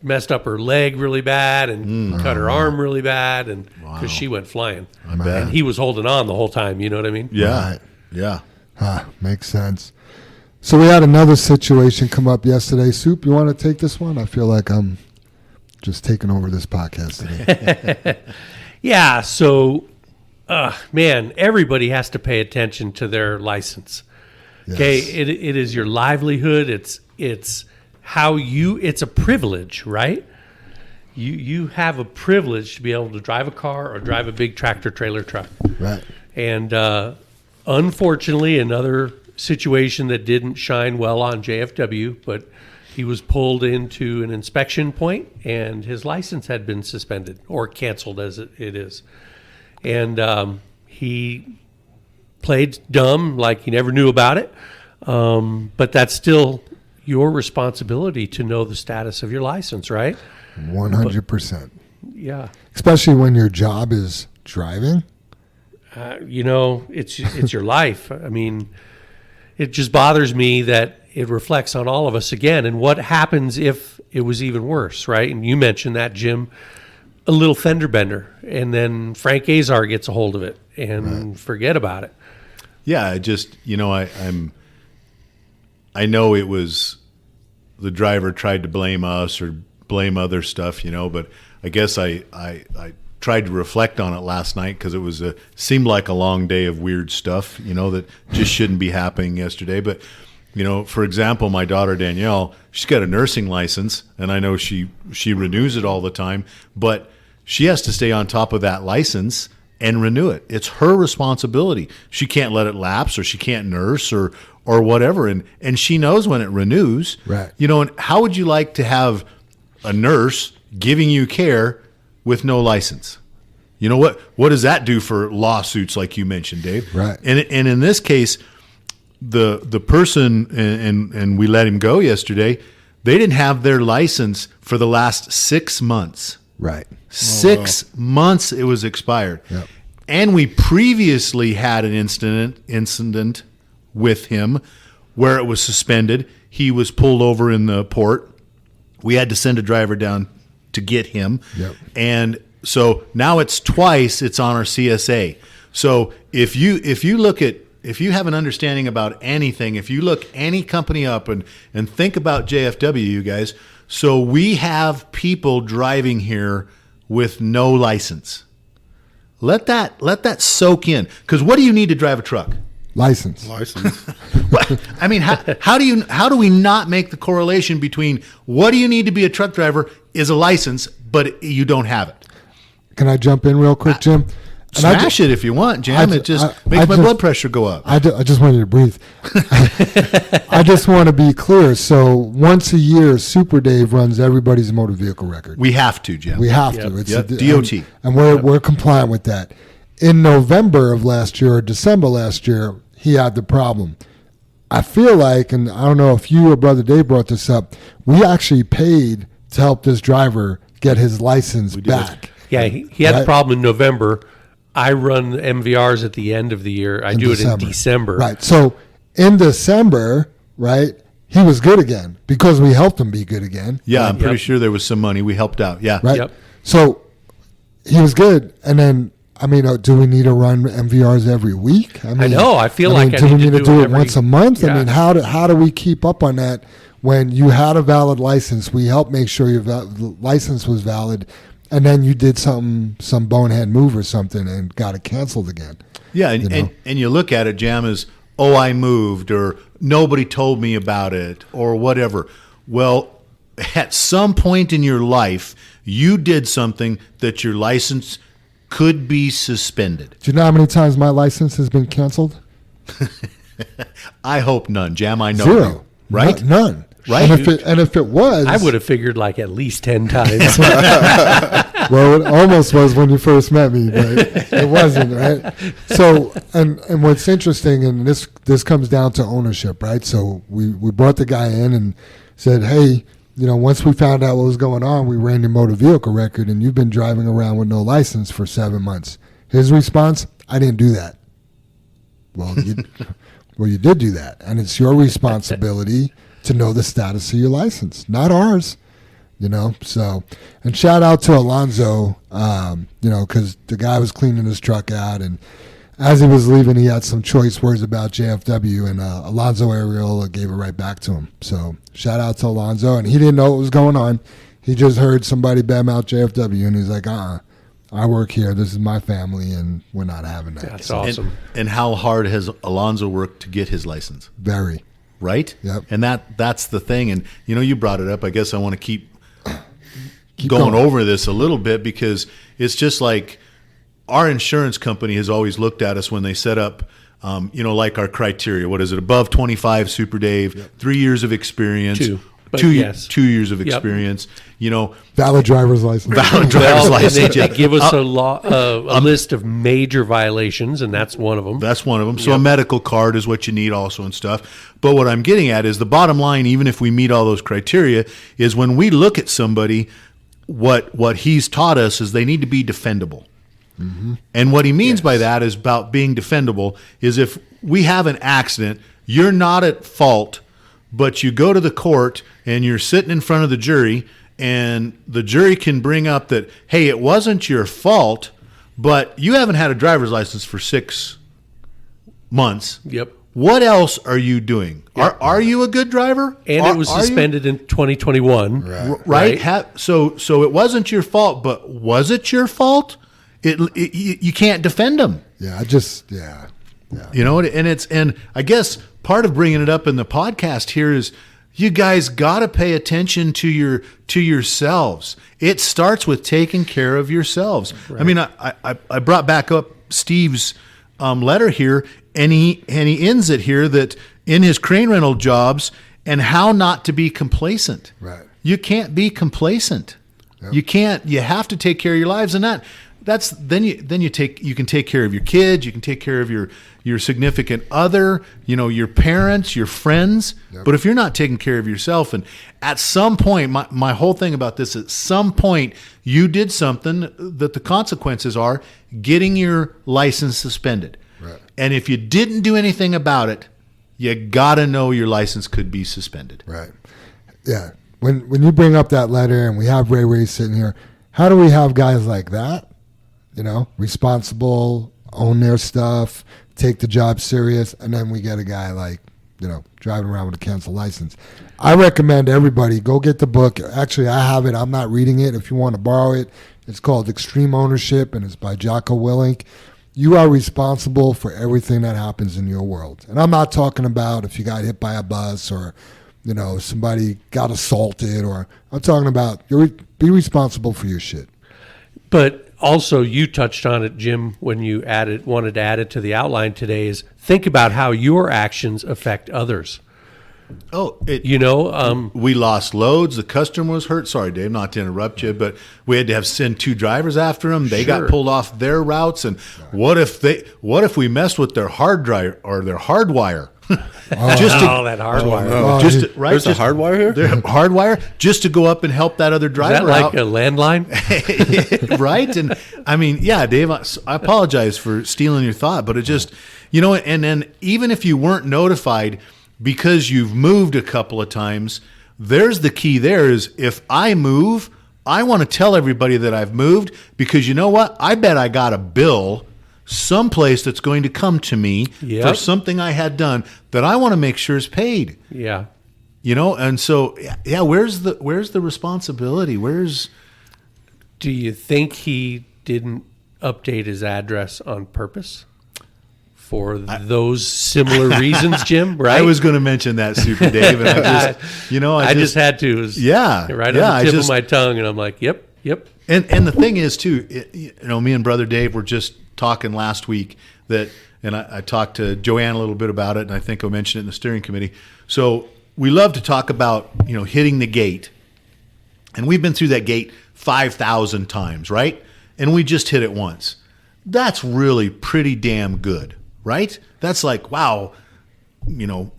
messed up her leg really bad and cut her arm really bad, and because she went flying. I bet. And he was holding on the whole time. You know what I mean? Yeah. Right. Yeah. Makes sense. So we had another situation come up yesterday. Soup, you want to take this one? I feel like I'm just taking over this podcast today. Yeah. So, everybody has to pay attention to their license. Yes. Okay. It is your livelihood. It's how it's a privilege, right? You have a privilege to be able to drive a car or drive a big tractor trailer truck. Right. And, unfortunately, another situation that didn't shine well on JFW, but he was pulled into an inspection point, and his license had been suspended or canceled, as it is. And he played dumb, like he never knew about it. But that's still your responsibility to know the status of your license, right? 100%. Yeah. Especially when your job is driving. It's your life. I mean, it just bothers me that it reflects on all of us again. And what happens if it was even worse, right? And you mentioned that, Jim, a little fender bender, and then Frank Azar gets a hold of it and forget about it. Yeah, I just, I know it was the driver tried to blame us or blame other stuff, but I guess I tried to reflect on it last night because it seemed like a long day of weird stuff, that just shouldn't be happening yesterday. But, for example, my daughter Danielle, she's got a nursing license, and I know she renews it all the time, but she has to stay on top of that license and renew it. It's her responsibility. She can't let it lapse, or she can't nurse or whatever. And she knows when it renews. Right. And how would you like to have a nurse giving you care with no license? What does that do for lawsuits like you mentioned, Dave? Right. And in this case, the person, and we let him go yesterday, they didn't have their license for the last 6 months. Right. 6 months it was expired. Yep. And we previously had an incident with him where it was suspended. He was pulled over in the port. We had to send a driver down to get him. Yep. And so now it's twice it's on our CSA. So if you have an understanding about anything, if you look any company up and think about JFW, you guys, so we have people driving here with no license. Let that soak in. Because what do you need to drive a truck? License. I mean, how do we not make the correlation between what do you need to be a truck driver is a license, but you don't have it? Can I jump in real quick, Jim? And Smash it if you want, Jim. It just makes my blood pressure go up. I just want you to breathe. I just want to be clear. So once a year, Super Dave runs everybody's motor vehicle record. We have to, Jim. We have to. It's DOT. And we're compliant with that. In November of last year or December last year, he had the problem. I feel like, and I don't know if you or Brother Dave brought this up, we actually paid to help this driver get his license back. Yeah, he had the problem in November. I run MVRs at the end of the year. I do it in December. Right. So in December, right, he was good again because we helped him be good again. Yeah, I'm pretty sure there was some money. We helped out. Yeah. Right. Yep. So he was good. And then, I mean, do we need to run MVRs every week? I know. I feel like I do we need to do it every, once a month? Yeah. I mean, how do we keep up on that when you had a valid license? We helped make sure your license was valid. And then you did some bonehead move or something and got it canceled again. Yeah, and you look at it, Jam, as, oh, I moved, or nobody told me about it, or whatever. Well, at some point in your life, you did something that your license could be suspended. Do you know how many times my license has been canceled? I hope none, Jam. I know 0. you, right? None. Right. And if it was, I would have figured like at least 10 times. Well, it almost was when you first met me, but it wasn't, right? So, and what's interesting, and this comes down to ownership, right? So we brought the guy in and said, hey, once we found out what was going on, we ran your motor vehicle record, and you've been driving around with no license for 7 months. His response, I didn't do that. Well, you did do that, and it's your responsibility to know the status of your license, not ours, So, and shout out to Alonzo, because the guy was cleaning his truck out, and as he was leaving, he had some choice words about JFW, and Alonzo Ariola gave it right back to him. So, shout out to Alonzo, and he didn't know what was going on. He just heard somebody badmouth JFW, and he's like, I work here. This is my family, and we're not having that. That's awesome. And how hard has Alonzo worked to get his license? Very. Right? Yep. And that's the thing. And, you brought it up. I guess I want to keep going over this a little bit because it's just like our insurance company has always looked at us when they set up, like our criteria. What is it? Above 25, Super Dave, 3 years of experience. 2 years of experience. Valid driver's license. License. They give us a list of major violations, and that's one of them. That's one of them. So a medical card is what you need also and stuff. But what I'm getting at is the bottom line, even if we meet all those criteria, is when we look at somebody, what he's taught us is they need to be defendable. Mm-hmm. And what he means by that is about being defendable is if we have an accident, you're not at fault, but you go to the court and you're sitting in front of the jury, and the jury can bring up that, hey, it wasn't your fault, but you haven't had a driver's license for 6 months. Yep. What else are you doing? Yep. Are you a good driver? And it was suspended in 2021. Right? So it wasn't your fault, but was it your fault? You can't defend them. Yeah, and I guess part of bringing it up in the podcast here is you guys got to pay attention to yourselves. It starts with taking care of yourselves. Right. I mean, I brought back up Steve's letter here, and he ends it here that in his crane rental jobs and how not to be complacent. Right. You can't be complacent. Yep. You have to take care of your lives, and then you can take care of your kids, you can take care of your significant other, your parents, your friends. Yep. But if you're not taking care of yourself, and at some point, my whole thing about this, at some point you did something that the consequences are getting your license suspended. Right. And if you didn't do anything about it, you gotta know your license could be suspended. Right. Yeah. When you bring up that letter and we have Ray sitting here, how do we have guys like that, responsible, own their stuff, take the job serious, and then we get a guy like, driving around with a canceled license? I recommend everybody go get the book. Actually, I have it. I'm not reading it. If you want to borrow it, it's called Extreme Ownership, and it's by Jocko Willink. You are responsible for everything that happens in your world. And I'm not talking about if you got hit by a bus or, somebody got assaulted, or I'm talking about be responsible for your shit. But also, you touched on it, Jim, when you wanted to add it to the outline today, is think about how your actions affect others. Oh, we lost loads. The customer was hurt. Sorry, Dave, not to interrupt you, but we had to send 2 drivers after them. They got pulled off their routes. And what if we messed with their hard drive or their hard wire? That hard wire. There's a hard wire here? They're hard wire just to go up and help that other driver out. Is that like out. A landline? Right? And I mean, yeah, Dave, I apologize for stealing your thought, but it just, and then even if you weren't notified because you've moved a couple of times, there's the key there is if I move, I want to tell everybody that I've moved because you know what? I bet I got a bill someplace that's going to come to me for something I had done that I want to make sure is paid. Yeah. And so, where's the responsibility? Do you think he didn't update his address on purpose for those similar reasons, Jim? Right? I was going to mention that, Super Dave, and I just had to. It was right on the tip of my tongue, and I'm like, yep. And the thing is, too, me and Brother Dave were just talking last week and I talked to Joanne a little bit about it, and I think I mentioned it in the steering committee. So we love to talk about, hitting the gate. And we've been through that gate 5,000 times, right? And we just hit it once. That's really pretty damn good, right? That's like, wow,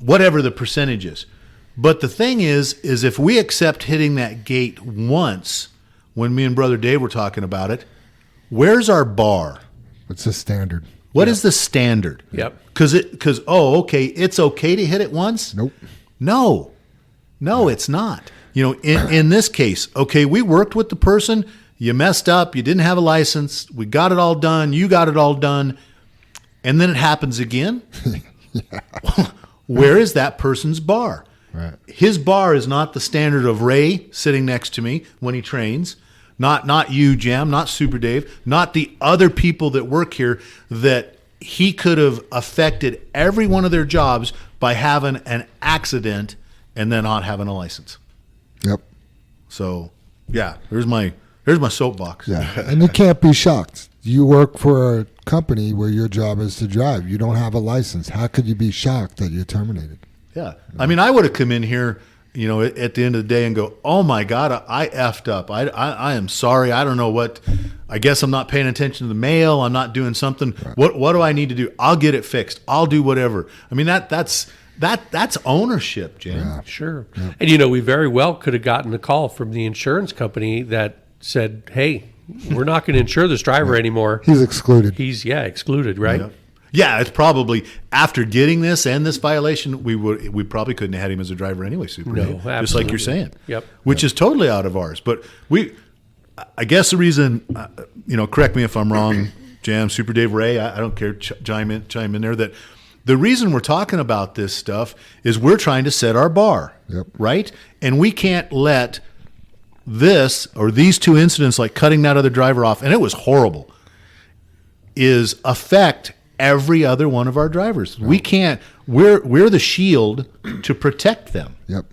whatever the percentage is. But the thing is if we accept hitting that gate once, when me and Brother Dave were talking about it, where's our bar? What's the standard? What is the standard? Yep. Because it's okay to hit it once? Nope. No, it's not. In this case, okay, we worked with the person, you messed up, you didn't have a license, we got it all done, you got it all done, and then it happens again? Where is that person's bar? Right. His bar is not the standard of Ray sitting next to me when he trains. Not you, Jam, not Super Dave, not the other people that work here that he could have affected every one of their jobs by having an accident and then not having a license. Yep. So, there's my soapbox. Yeah, and you can't be shocked. You work for a company where your job is to drive. You don't have a license. How could you be shocked that you're terminated? Yeah. I mean, I would have come in here at the end of the day and go, oh my God, I effed up. I am sorry. I don't know what, I guess I'm not paying attention to the mail. I'm not doing something. Right. What do I need to do? I'll get it fixed. I'll do whatever. I mean, that's ownership, Jim. Yeah. Sure. Yeah. And we very well could have gotten a call from the insurance company that said, hey, we're not going to insure this driver anymore. He's excluded. He's excluded, right? Yeah. Yeah, it's probably after getting this and this violation, we probably couldn't have had him as a driver anyway, Super Dave, absolutely. just like you're saying. Yep. Which is totally out of ours. But I guess the reason, correct me if I'm wrong, Jam, Super Dave, Ray, I don't care, chime in there, that the reason we're talking about this stuff is we're trying to set our bar, right? And we can't let this or these 2 incidents, like cutting that other driver off, and it was horrible, is affect every other one of our drivers. We can't. We're the shield to protect them. Yep.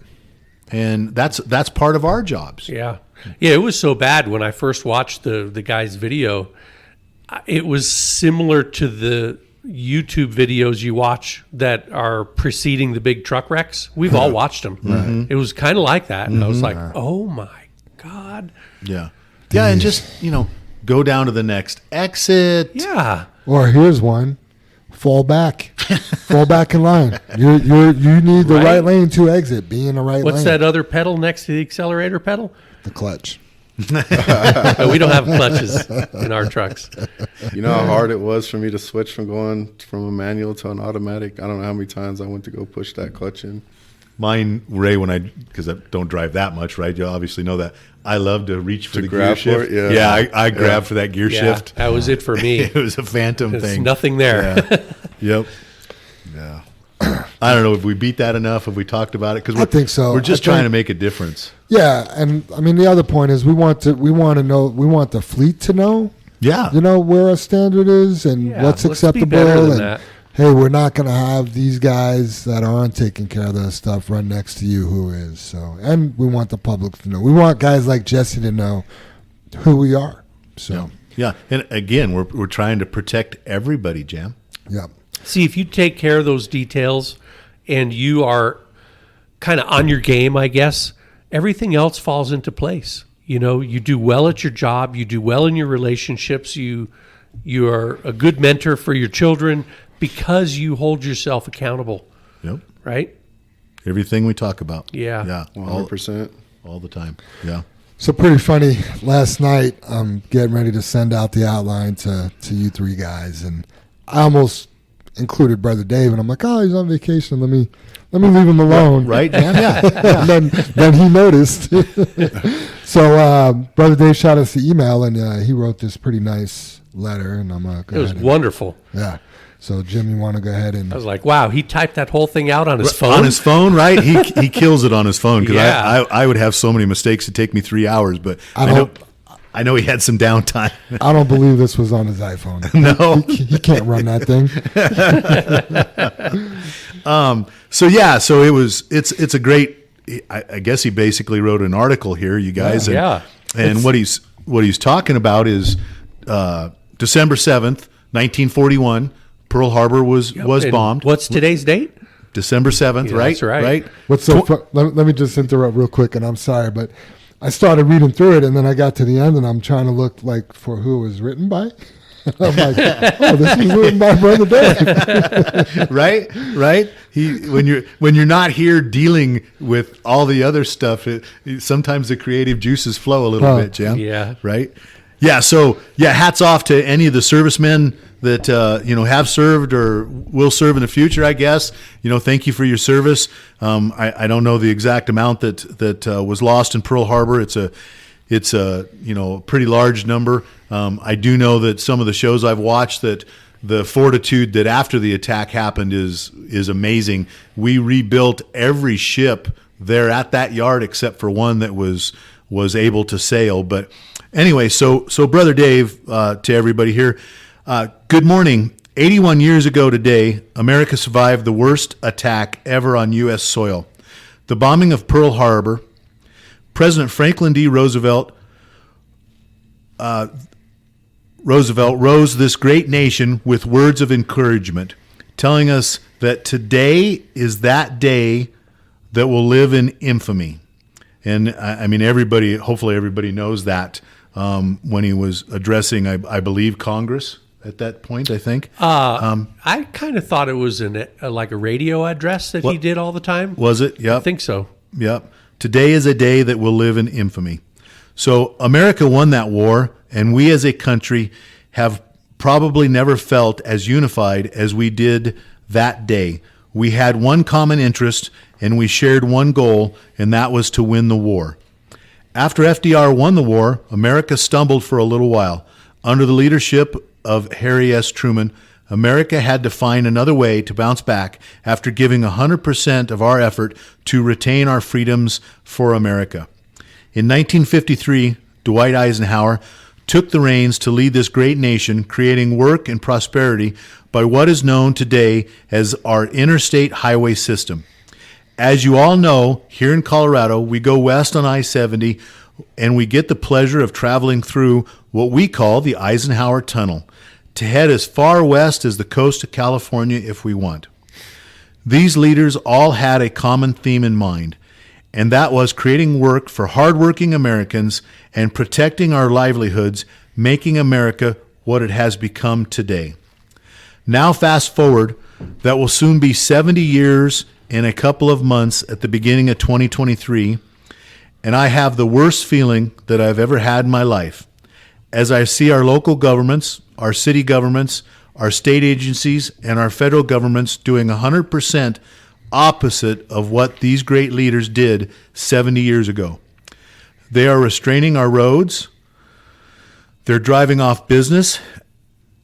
And that's part of our jobs. Yeah. It was so bad when I first watched the guy's video. It was similar to the YouTube videos you watch that are preceding the big truck wrecks. We've all watched them. Right. It was kind of like that. And I was like, oh my God. Yeah. Yeah. And just, go down to the next exit. Yeah. Or here's one. Fall back. Fall back in line. You need the right lane to exit. Be in the right lane. What's that other pedal next to the accelerator pedal? The clutch. No, we don't have clutches in our trucks. You know how hard it was for me to switch from going from a manual to an automatic? I don't know how many times I went to go push that clutch in. Mine, Ray, because I don't drive that much, right? You obviously know that. I love to reach for the gear grab shift. for it, I grab for that gear shift. That was it for me. It was a phantom There's thing. nothing there. Yeah. Yep. Yeah. I don't know if we beat that enough. If we talked about it, because I think so. We're just trying to make a difference. Yeah, and I mean the other point is we want the fleet to know. Yeah. Where a standard is and what's let's be acceptable. better than And that. hey, we're not going to have these guys that aren't taking care of that stuff run next to you who is. So, and we want the public to know. We want guys like Jesse to know who we are. So, Yeah. And again, we're trying to protect everybody, Jam. yeah. See, if you take care of those details and you are kind of on your game, I guess, everything else falls into place. You do well at your job, you do well in your relationships, you are a good mentor for your children because you hold yourself accountable. Yep. Right? Everything we talk about. Yeah. Yeah. 100%. All the time. Yeah. So pretty funny. Last night, I'm getting ready to send out the outline to you three guys, and I almost included Brother Dave, and I'm like, oh, he's on vacation. Let me leave him alone. Right, Jam? Yeah. And then he noticed. So Brother Dave shot us the email, and he wrote this pretty nice letter, and I'm going to go It was ahead. wonderful. Yeah. So Jim, you want to go ahead and I was like, wow, he typed that whole thing out on his phone? On his phone, right? He kills it on his phone because Yeah. I would have so many mistakes to take me 3 hours, but I know he had some downtime. I don't believe this was on his iPhone. No. He can't run that thing. So it's a great. I guess he basically wrote an article here, you guys. Yeah. And what he's talking about is December 7th, 1941. Pearl Harbor was And bombed. What's today's date? December 7th, Yeah, right? that's right. Right. What's so let me just interrupt real quick, and I'm sorry, but I started reading through it, and then I got to the end, and I'm trying to look like for who it was written by. I'm like, oh, this is written by Brother Dave. Right. When you're not here dealing with all the other stuff, sometimes the creative juices flow a little bit, Jim. Yeah. Right. Yeah. So hats off to any of the servicemen that have served or will serve in the future. I guess thank you for your service. I don't know the exact amount that was lost in Pearl Harbor. It's a pretty large number. I do know that some of the shows I've watched, that the fortitude that after the attack happened is amazing. We rebuilt every ship there at that yard except for one that was able to sail. But anyway, so Brother Dave, to everybody here, good morning. 81 years ago today, America survived the worst attack ever on U.S. soil. The bombing of Pearl Harbor. President Franklin D. Roosevelt rose this great nation with words of encouragement, telling us that today is that day that will live in infamy. And I mean, hopefully everybody knows that when he was addressing, I believe, Congress at that point, I think. I kind of thought it was like a radio address that he did all the time. Was it? Yep. I think so. Yep. Today is a day that will live in infamy. So America won that war, and we as a country have probably never felt as unified as we did that day. We had one common interest, and we shared one goal, and that was to win the war. After FDR won the war, America stumbled for a little while. Under the leadership of Harry S. Truman, America had to find another way to bounce back after giving 100% of our effort to retain our freedoms for America. In 1953, Dwight Eisenhower took the reins to lead this great nation, creating work and prosperity by what is known today as our interstate highway system. As you all know, here in Colorado, we go west on I-70, and we get the pleasure of traveling through what we call the Eisenhower Tunnel, to head as far west as the coast of California if we want. These leaders all had a common theme in mind, and that was creating work for hardworking Americans and protecting our livelihoods making America what it has become today. Now fast forward, that will soon be 70 years in a couple of months at the beginning of 2023, and I have the worst feeling that I've ever had in my life as I see our local governments, our city governments, our state agencies, and our federal governments doing 100% opposite of what these great leaders did 70 years ago. They are restraining our roads, they're driving off business,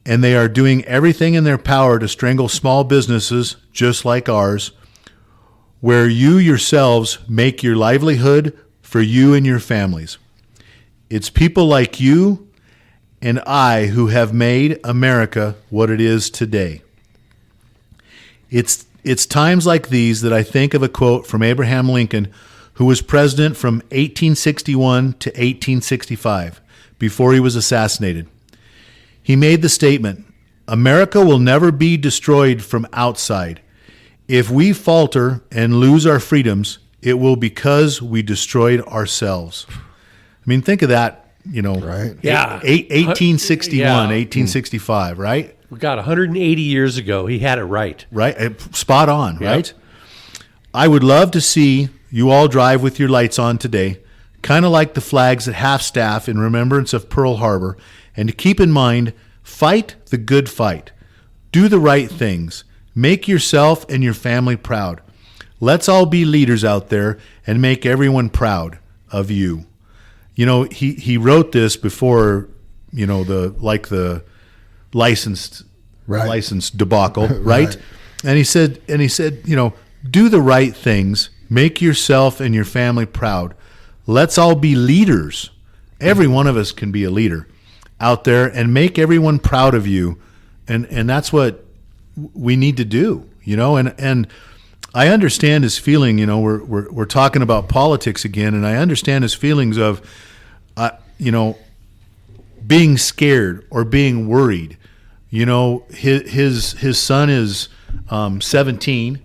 and they are doing everything in their power to strangle small businesses just like ours, where you yourselves make your livelihood for you and your families. It's people like you and I who have made America what it is today. It's times like these that I think of a quote from Abraham Lincoln, who was president from 1861 to 1865, before he was assassinated. He made the statement, "America will never be destroyed from outside. If we falter and lose our freedoms, it will because we destroyed ourselves." I mean, think of that, Right. Yeah. 1861, Yeah. 1865, right? We got 180 years ago. He had it right. Right? Spot on, Yep. right? I would love to see you all drive with your lights on today, kind of like the flags at half-staff in remembrance of Pearl Harbor, and to keep in mind, fight the good fight. Do the right things. Make yourself and your family proud. Let's all be leaders out there and make everyone proud of you. He wrote this before, the license debacle, right? Right. And he said, do the right things, make yourself and your family proud. Let's all be leaders. Every one of us can be a leader out there and make everyone proud of you. And that's what we need to do, and I understand his feeling, we're talking about politics again, and I understand his feelings of, being scared or being worried. His son is 17,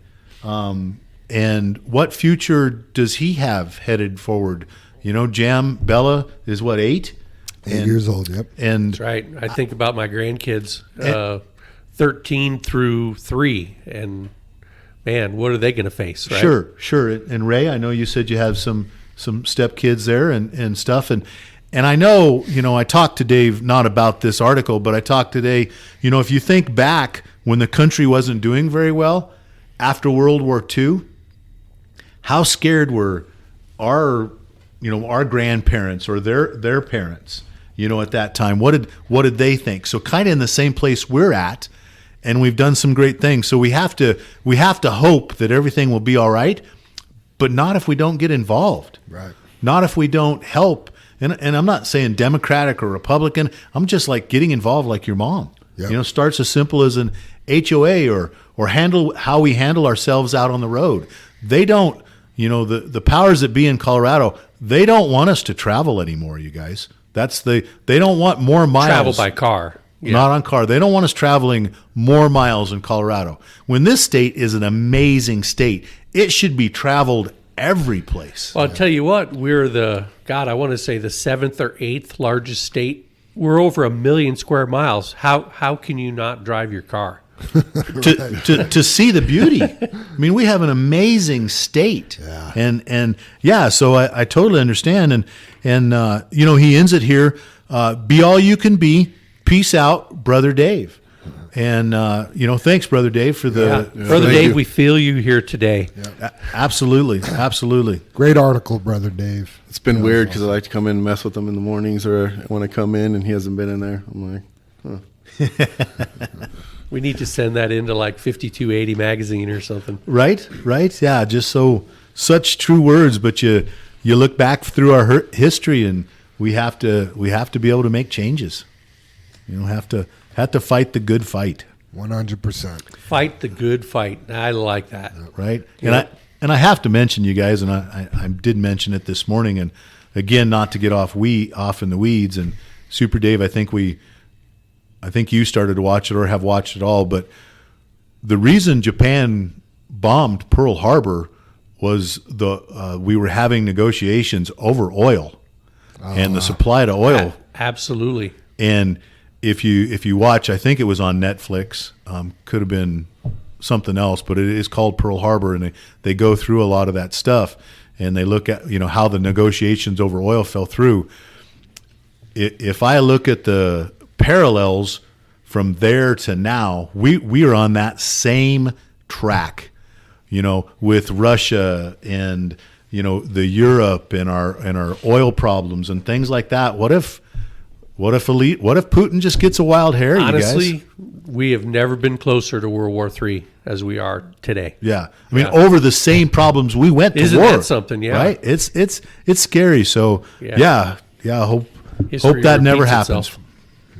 and what future does he have headed forward? Bella is what, 8? 8 years old, yep. And That's right. I think about my grandkids, 13 through 3, and man, what are they going to face? Right? Sure. And Ray, I know you said you have some stepkids there and stuff, and I know, I talked to Dave not about this article, but I talked today, if you think back when the country wasn't doing very well after World War II, how scared were our grandparents or their parents, at that time? What did they think? So kind of in the same place we're at, and we've done some great things. So we have to hope that everything will be all right, but not if we don't get involved. Right. Not if we don't help. And I'm not saying Democratic or Republican. I'm just like getting involved like your mom. Yep. Starts as simple as an HOA or handle how we handle ourselves out on the road. They don't, the powers that be in Colorado, they don't want us to travel anymore, you guys. They don't want more miles. Travel by car. Yeah. Not on car. They don't want us traveling more miles in Colorado. When this state is an amazing state, it should be traveled every place. Well, I'll tell you what, we're I want to say the 7th or 8th largest state. We're over 1 million square miles. How can you not drive your car? to see the beauty. I mean, we have an amazing state. Yeah. And so I totally understand. And he ends it here, be all you can be. Peace out, Brother Dave. And, thanks, Brother Dave, for the... Yeah. Brother Dave, we feel you here today. Yeah. Absolutely. Great article, Brother Dave. It's been weird because I like to come in and mess with him in the mornings, or when I come in and he hasn't been in there, I'm like, huh. We need to send that into like 5280 magazine or something. Right? Yeah, just such true words, but you look back through our history, and we have to be able to make changes. Have to fight the good fight. 100%. Fight the good fight. I like that. Right? Yeah. And I have to mention, you guys, and I did mention it this morning, and again, not to get off in the weeds, and Super Dave, I think you started to watch it or have watched it all, but the reason Japan bombed Pearl Harbor was we were having negotiations over oil and the supply to oil. Absolutely. And if you watch, I think it was on Netflix, could have been something else, but it is called Pearl Harbor, and they go through a lot of that stuff, and they look at how the negotiations over oil fell through. If I look at the parallels from there to now, we are on that same track, with Russia and the Europe and our oil problems and things like that. What if Putin just gets a wild hair? Honestly, you guys? We have never been closer to World War III as we are today. Yeah, I mean, over the same problems we went to Isn't war. that something? Yeah, right. It's scary. So yeah. Hope that never happens.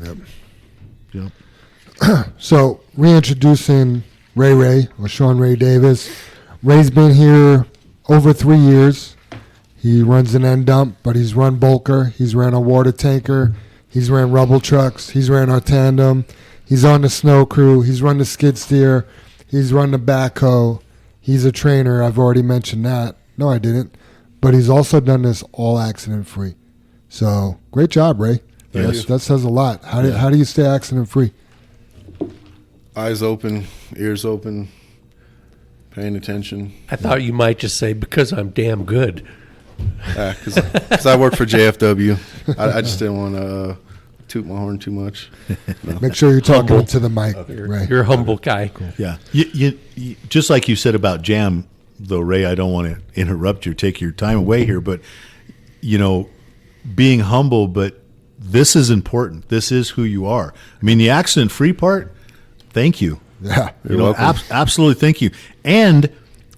Yep. Yep. So reintroducing Ray, or Sean Ray Davis. Ray's been here over 3 years. He runs an end dump, but he's run bulker. He's ran a water tanker. He's ran rubble trucks. He's ran our tandem. He's on the snow crew. He's run the skid steer. He's run the backhoe. He's a trainer. I've already mentioned that. No, I didn't. But he's also done this all accident free. So great job, Ray. Yes. That says a lot. How do you stay accident free? Eyes open, ears open, paying attention. I thought you might just say because I'm damn good. Because I work for JFW. I just didn't want to toot my horn too much. No. Make sure you're talking to the mic, Ray. You're a humble guy. Cool. Yeah. You, just like you said about jam, though, Ray, I don't want to interrupt you or take your time away here, but, being humble, but this is important. This is who you are. I mean, the accident-free part, thank you. Yeah. You're welcome. Absolutely, thank you. And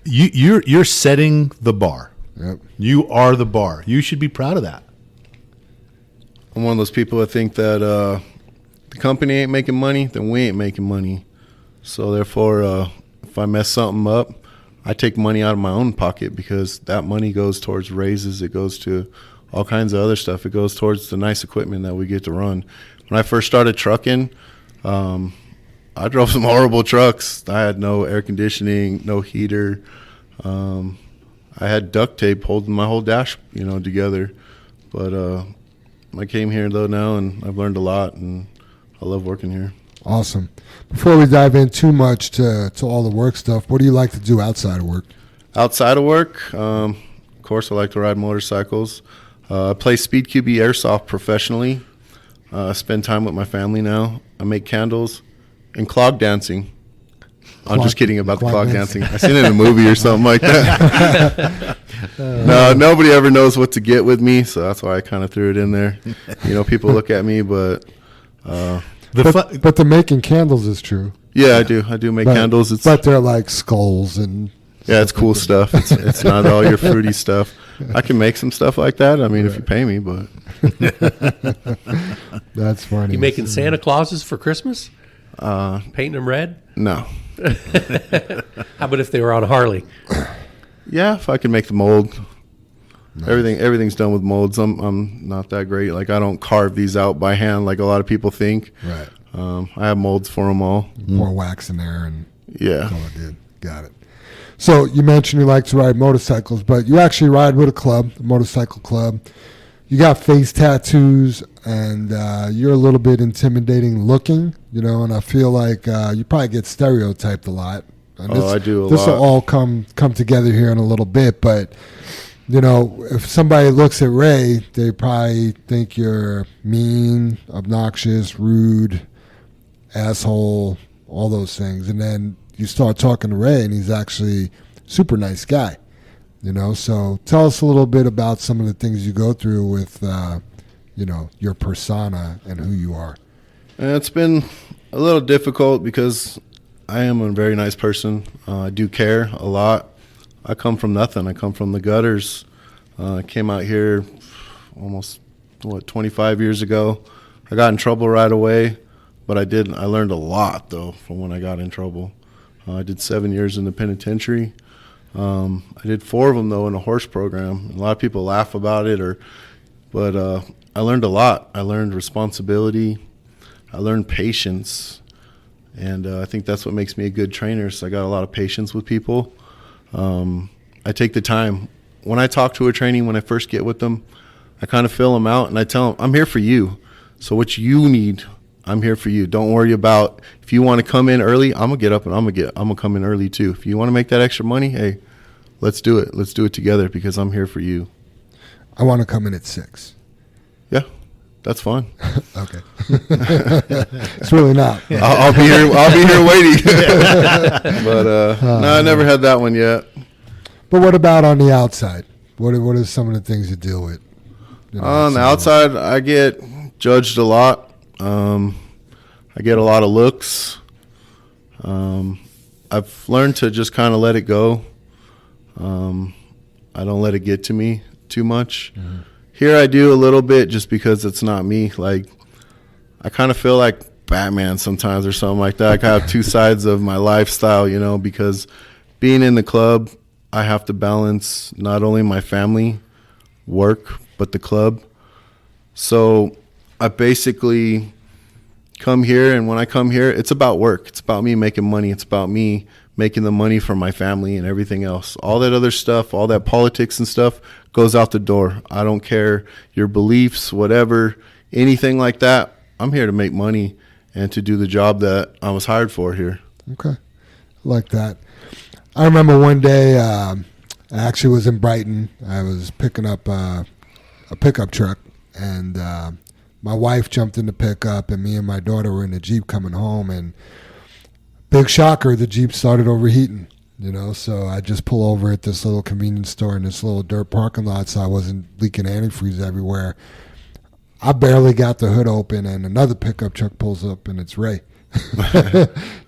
you're setting the bar. Yep. You are the bar. You should be proud of that. I'm one of those people that think that the company ain't making money, then we ain't making money. So therefore, if I mess something up, I take money out of my own pocket because that money goes towards raises. It goes to all kinds of other stuff. It goes towards the nice equipment that we get to run. When I first started trucking, I drove some horrible trucks. I had no air conditioning, no heater. I had duct tape holding my whole dash, together. But I came here though now, and I've learned a lot, and I love working here. Awesome. Before we dive in too much to all the work stuff, what do you like to do outside of work? Outside of work, of course, I like to ride motorcycles. I play Speed QB Airsoft professionally. I spend time with my family now. I make candles and clog dancing. I'm just kidding about the clog dancing. I seen it in a movie or something like that. No, nobody ever knows what to get with me, so that's why I kind of threw it in there. People look at me, but but the making candles is true. Yeah, I do make candles. But they're like skulls and it's cool stuff. It's not all your fruity stuff. I can make some stuff like that. I mean, if you pay me, but that's funny. You making Santa Clauses for Christmas? Painting them red? No. How about if they were on a Harley? Yeah, if I can make the mold. Nice. Everything's done with molds. I'm not that great. Like, I don't carve these out by hand like a lot of people think. Right. I have molds for them all. More wax in there and yeah. That's all I did. Got it. So you mentioned you like to ride motorcycles, but you actually ride with a motorcycle club. You got face tattoos, and you're a little bit intimidating looking, and I feel like you probably get stereotyped a lot. And I do a lot. This will all come together here in a little bit, but, if somebody looks at Ray, they probably think you're mean, obnoxious, rude, asshole, all those things. And then you start talking to Ray, and he's actually a super nice guy. So tell us a little bit about some of the things you go through with, your persona and who you are. It's been a little difficult because I am a very nice person. I do care a lot. I come from nothing. I come from the gutters. I came out here almost, 25 years ago. I got in trouble right away, but I learned a lot, though, from when I got in trouble. I did 7 years in the penitentiary. I did 4 of them, though, in a horse program. A lot of people laugh about it, but I learned a lot. I learned responsibility. I learned patience. And I think that's what makes me a good trainer. So I got a lot of patience with people. I take the time. When I talk to a trainee, when I first get with them, I kind of fill them out, and I tell them, I'm here for you. So what you need, I'm here for you. Don't worry about if you want to come in early. I'm gonna get up and I'm gonna come in early too. If you want to make that extra money, hey, let's do it. Let's do it together because I'm here for you. I want to come in at 6. Yeah, that's fine. Okay. It's really not. I'll be here. I'll be here waiting. But no, I never had that one yet. But what about on the outside? What are some of the things you deal with? On the outside, I get judged a lot. I get a lot of looks. I've learned to just kind of let it go. I don't let it get to me too much. Mm-hmm. Here I do a little bit just because it's not me. Like, I kind of feel like Batman sometimes or something like that. I have two sides of my lifestyle, you know, because being in the club, I have to balance not only my family, work, but the club. So I basically come here, and when I come here, it's about work. It's about me making money. It's about me making the money for my family and everything else. All that other stuff, all that politics and stuff goes out the door. I don't care your beliefs, whatever, anything like that. I'm here to make money and to do the job that I was hired for here. Okay. I like that. I remember one day, I actually was in Brighton. I was picking up a pickup truck, and my wife jumped in the pickup, and me and my daughter were in the Jeep coming home, and big shocker, the Jeep started overheating, you know, so I just pull over at this little convenience store in this little dirt parking lot so I wasn't leaking antifreeze everywhere. I barely got the hood open, and another pickup truck pulls up, and it's Ray.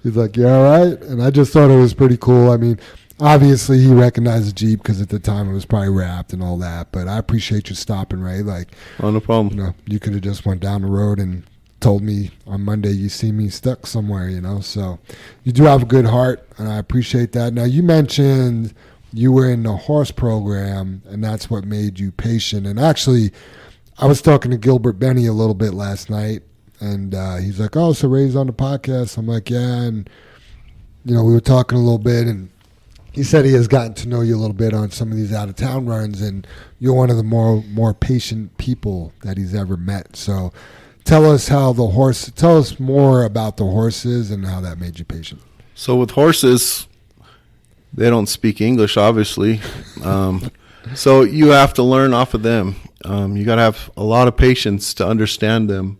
He's like, "You all right?" And I just thought it was pretty cool. I mean, obviously he recognized the Jeep because at the time it was probably wrapped and all that, but I appreciate you stopping, Ray. Like, oh, no problem. You know, you could have just went down the road and told me on Monday you see me stuck somewhere, you know. So you do have a good heart, and I appreciate that. Now, you mentioned you were in the horse program, and that's what made you patient. And actually, I was talking to Gilbert Benny a little bit last night, and he's like, "Oh, so Ray's on the podcast." I'm like, "Yeah," and you know, we were talking a little bit, and he said he has gotten to know you a little bit on some of these out-of-town runs, and you're one of the more patient people that he's ever met. So tell us more about the horses and how that made you patient. So with horses, they don't speak English, obviously. So you have to learn off of them. You got to have a lot of patience to understand them.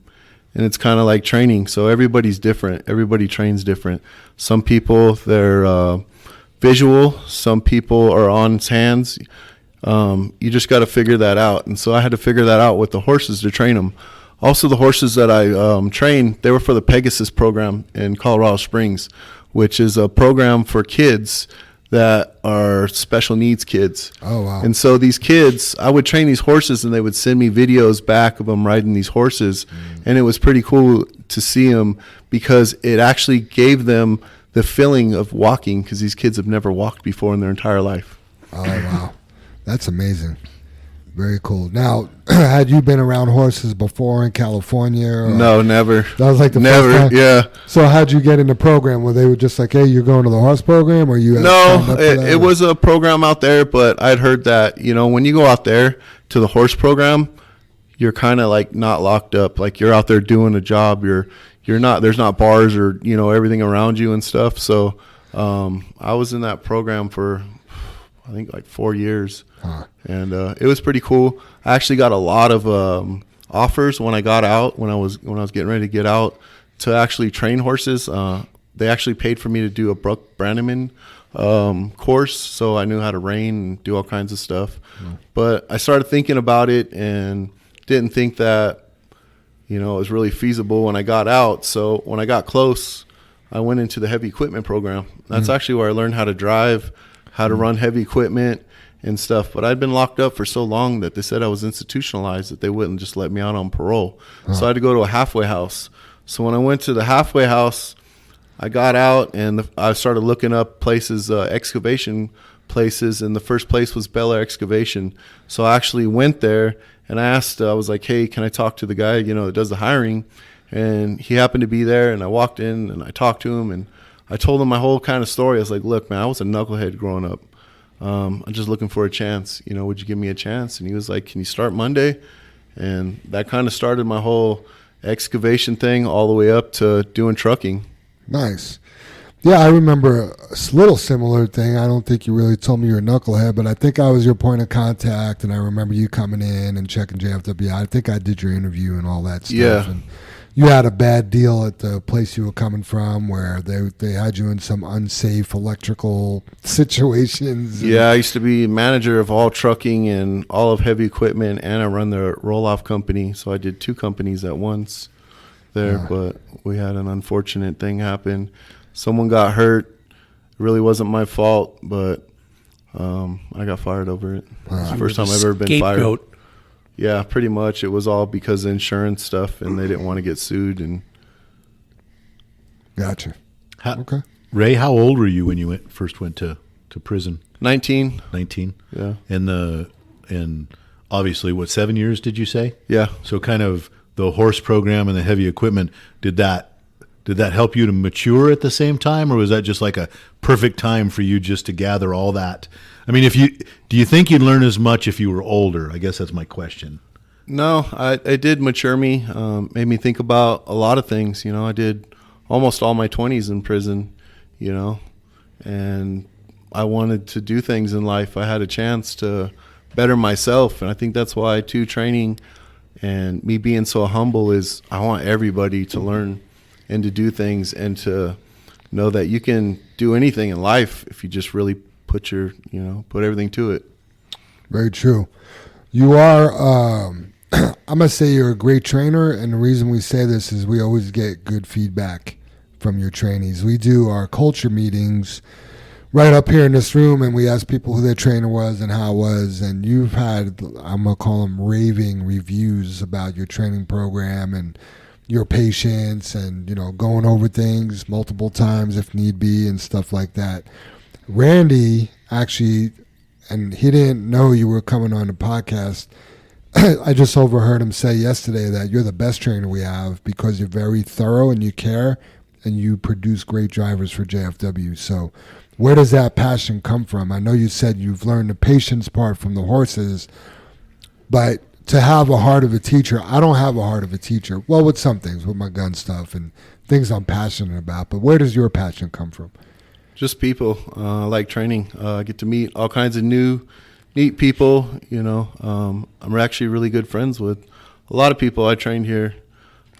And it's kind of like training. So everybody's different. Everybody trains different. Some people, they're visual. Some people are on hands. You just got to figure that out. And so I had to figure that out with the horses to train them. Also, the horses that I trained, they were for the Pegasus program in Colorado Springs, which is a program for kids that are special needs kids. Oh, wow. And so these kids, I would train these horses, and they would send me videos back of them riding these horses. And it was pretty cool to see them because it actually gave them the feeling of walking, because these kids have never walked before in their entire life. Oh, wow. That's amazing. Very cool. Now, had you been around horses before in California? Or? No, never. That was like the never, first time? Yeah. So how'd you get in the program? Were they were just like, "Hey, you're going to the horse program," or you? No, it was a program out there, but I'd heard that, you know, when you go out there to the horse program, you're kind of like not locked up. Like, you're out there doing a job. You're not. There's not bars or, you know, everything around you and stuff. So I was in that program for, I think, like 4 years. Huh. And it was pretty cool. I actually got a lot of offers when I got out, when I was getting ready to get out, to actually train horses. They actually paid for me to do a Brooke Brannaman course, so I knew how to rein and do all kinds of stuff. But I started thinking about it and didn't think that, you know, it was really feasible when I got out. So when I got close, I went into the heavy equipment program. That's actually where I learned how to drive, how to run heavy equipment and stuff. But I'd been locked up for so long that they said I was institutionalized, that they wouldn't just let me out on parole. So I had to go to a halfway house. So when I went to the halfway house, I got out and I started looking up places, excavation places, and the first place was Bel Air Excavation. So I actually went there and I asked, I was like, "Hey, can I talk to the guy, you know, that does the hiring?" And he happened to be there, and I walked in and I talked to him and I told him my whole kind of story. I was like, "Look, man, I was a knucklehead growing up. I'm just looking for a chance. You know, would you give me a chance?" And he was like, "Can you start Monday?" And that kind of started my whole excavation thing all the way up to doing trucking. Nice. Yeah, I remember a little similar thing. I don't think you really told me you're a knucklehead, but I think I was your point of contact, and I remember you coming in and checking JFW. I think I did your interview and all that stuff. Yeah. And you had a bad deal at the place you were coming from where they had you in some unsafe electrical situations. Yeah, I used to be manager of all trucking and all of heavy equipment, and I run the roll-off company, so I did 2 companies at once there, but we had an unfortunate thing happen. Someone got hurt. It really wasn't my fault, but I got fired over it. It's the first time I've ever been fired. Yeah, pretty much. It was all because of insurance stuff, and they didn't want to get sued. And Gotcha. Okay. Ray, how old were you when you first went to prison? 19. 19. Yeah. And obviously, what, 7 years did you say? Yeah. So kind of the horse program and the heavy equipment, did that help you to mature at the same time, or was that just like a perfect time for you just to gather all that? I mean, do you think you'd learn as much if you were older? I guess that's my question. No, it did mature me, made me think about a lot of things. You know, I did almost all my 20s in prison, you know, and I wanted to do things in life. I had a chance to better myself, and I think that's why, too, training and me being so humble is I want everybody to learn and to do things and to know that you can do anything in life if you just really put everything to it. Very true. You are, I'm going to say you're a great trainer, and the reason we say this is we always get good feedback from your trainees. We do our culture meetings right up here in this room, and we ask people who their trainer was and how it was, and you've had, I'm going to call them raving reviews about your training program and your patience and, you know, going over things multiple times if need be and stuff like that. Randy actually, and he didn't know you were coming on the podcast, I just overheard him say yesterday that you're the best trainer we have because you're very thorough and you care and you produce great drivers for JFW. So where does that passion come from? I know you said you've learned the patience part from the horses, but to have a heart of a teacher, I don't have a heart of a teacher. Well, with some things, with my gun stuff and things I'm passionate about. But where does your passion come from? Just people. I like training. I get to meet all kinds of neat people. You know, I'm actually really good friends with a lot of people I trained here.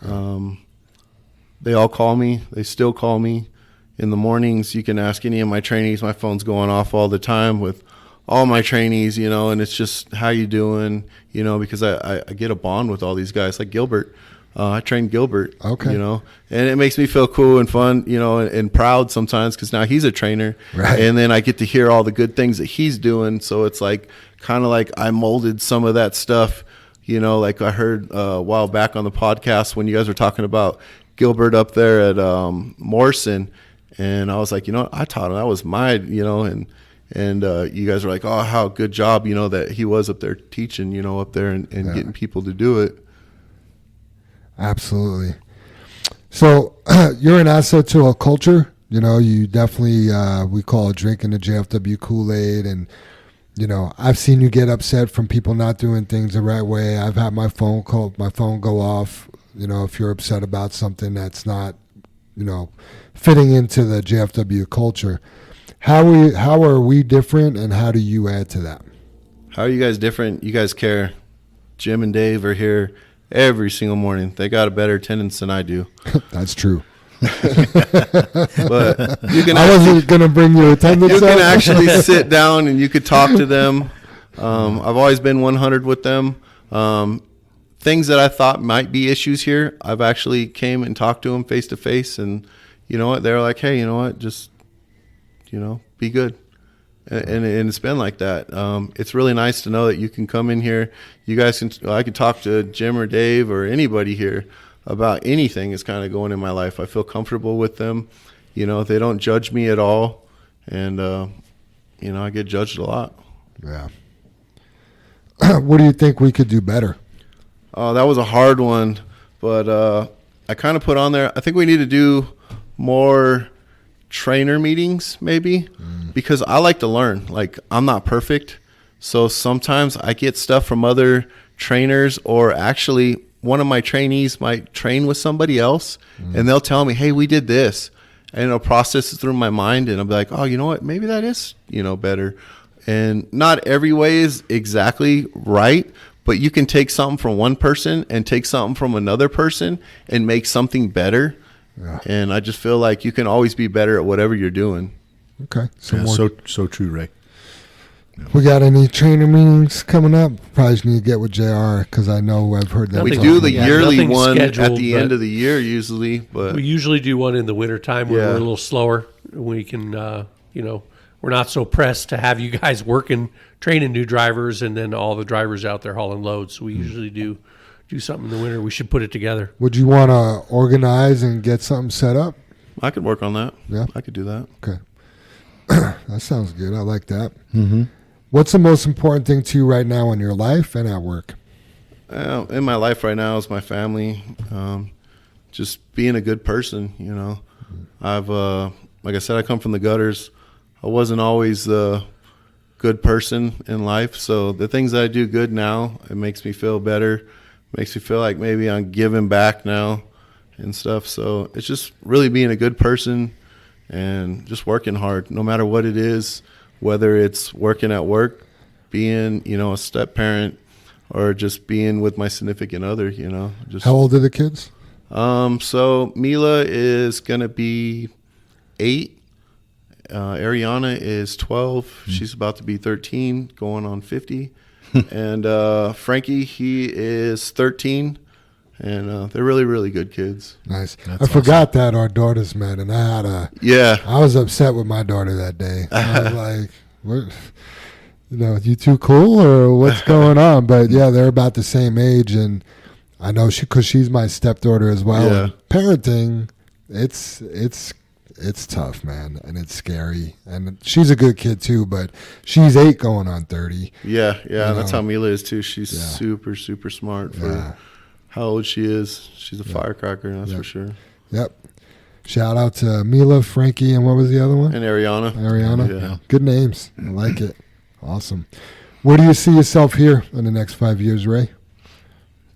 They all call me. They still call me in the mornings. You can ask any of my trainees. My phone's going off all the time with all my trainees, you know, and it's just, how you doing, you know, because I get a bond with all these guys, like Gilbert. I trained Gilbert, okay, you know, and it makes me feel cool and fun, you know, and proud sometimes because now he's a trainer, right? And then I get to hear all the good things that he's doing. So it's like kind of like I molded some of that stuff, you know, like I heard a while back on the podcast when you guys were talking about Gilbert up there at Morrison, and I was like, you know, I taught him. That was my, you know, and you guys are like, oh, how good job, you know, that he was up there teaching, you know, up there and getting people to do it. Absolutely. So you're an asset to a culture. You know, you definitely, we call it drinking the JFW Kool-Aid. And, you know, I've seen you get upset from people not doing things the right way. I've had my phone go off, you know, if you're upset about something that's not, you know, fitting into the JFW culture. How are we different, and how do you add to that? How are you guys different? You guys care. Jim and Dave are here every single morning. They got a better attendance than I do. That's true. But you can. I wasn't going to bring your attendance. You can actually sit down and you could talk to them. I've always been 100 with them. Things that I thought might be issues here, I've actually came and talked to them face to face, and you know what? They're like, hey, you know what? Just, you know, be good. And it's been like that. It's really nice to know that you can come in here. You guys can. I can talk to Jim or Dave or anybody here about anything that's kind of going in my life. I feel comfortable with them. You know, they don't judge me at all, and you know, I get judged a lot. Yeah. What do you think we could do better? Oh, that was a hard one, but I kind of put on there. I think we need to do more trainer meetings, maybe, because I like to learn. Like, I'm not perfect, so sometimes I get stuff from other trainers, or actually one of my trainees might train with somebody else, and they'll tell me, hey, we did this. And it'll process it through my mind, and I'll be like, oh, you know what? Maybe that is, better. And not every way is exactly right, but you can take something from one person and take something from another person and make something better. Yeah. And I just feel like you can always be better at whatever you're doing. Okay. So true, Ray. We got any trainer meetings coming up? Probably just need to get with JR because I know I've heard that. We do the yearly one at the end of the year usually, but we usually do one in the wintertime where we're a little slower. We can, we're not so pressed to have you guys training new drivers, and then all the drivers out there hauling loads. So we usually do something in the winter. We should put it together. Would you want to organize and get something set up? I could work on that. Yeah, I could do that. Okay. That sounds good. I like that. Mm-hmm. What's the most important thing to you right now in your life and at work? In my life right now is my family. Just being a good person, I've, like I said, I come from the gutters. I wasn't always a good person in life. So the things that I do good now, it makes me feel better. Makes me feel like maybe I'm giving back now and stuff. So it's just really being a good person and just working hard, no matter what it is. Whether it's working at work, being, a step parent, or just being with my significant other, Just, how old are the kids? So Mila is going to be 8. Ariana is 12. She's about to be 13, going on 50. And Frankie, he is 13. And they're really, really good kids. Nice. I forgot that our daughters met, and I was upset with my daughter that day. I was like, "What? You too cool, or what's going on?" But yeah, they're about the same age, and I know because she's my stepdaughter as well. Yeah. And parenting, it's tough, man, and it's scary. And she's a good kid too, but she's 8 going on 30. Yeah, and that's how Mila is too. She's super, super smart for how old she is. She's a firecracker, that's for sure. Yep. Shout out to Mila, Frankie, and what was the other one? And Ariana. Yeah. Good names. I like it. Awesome. Where do you see yourself here in the next 5 years, Ray?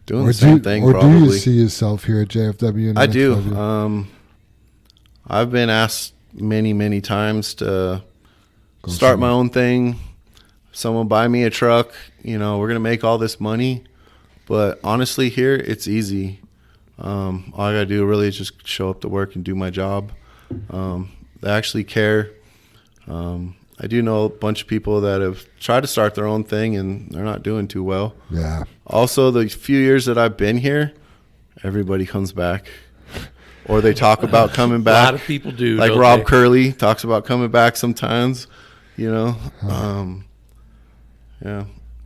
Doing the same thing, probably. Or do you see yourself here at JFW in the I next do. 5 years? I've been asked many, many times to start my own thing. Someone buy me a truck. We're going to make all this money. But honestly, here, it's easy. All I got to do really is just show up to work and do my job. They actually care. I do know a bunch of people that have tried to start their own thing, and they're not doing too well. Yeah. Also, the few years that I've been here, everybody comes back. Or they talk about coming back. A lot of people do. Like Rob Curley talks about coming back sometimes, Yeah.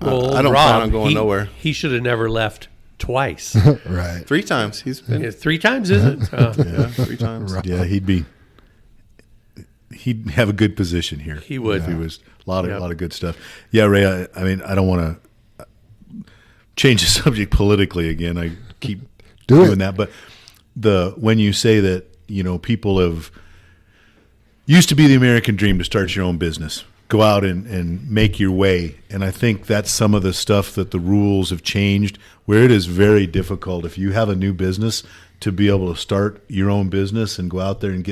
Well, I don't plan on going nowhere. He should have never left twice. Right. 3 times. He's been. 3 times, is it? Yeah, 3 times. Right. Yeah, he'd have a good position here. He would. If he was a lot of good stuff. Yeah, Ray. I mean, I don't want to change the subject politically again. I keep doing that, but when you say that people have used to be the American dream to start your own business, go out and make your way, and I think that's some of the stuff that the rules have changed, where it is very difficult if you have a new business to be able to start your own business and go out there and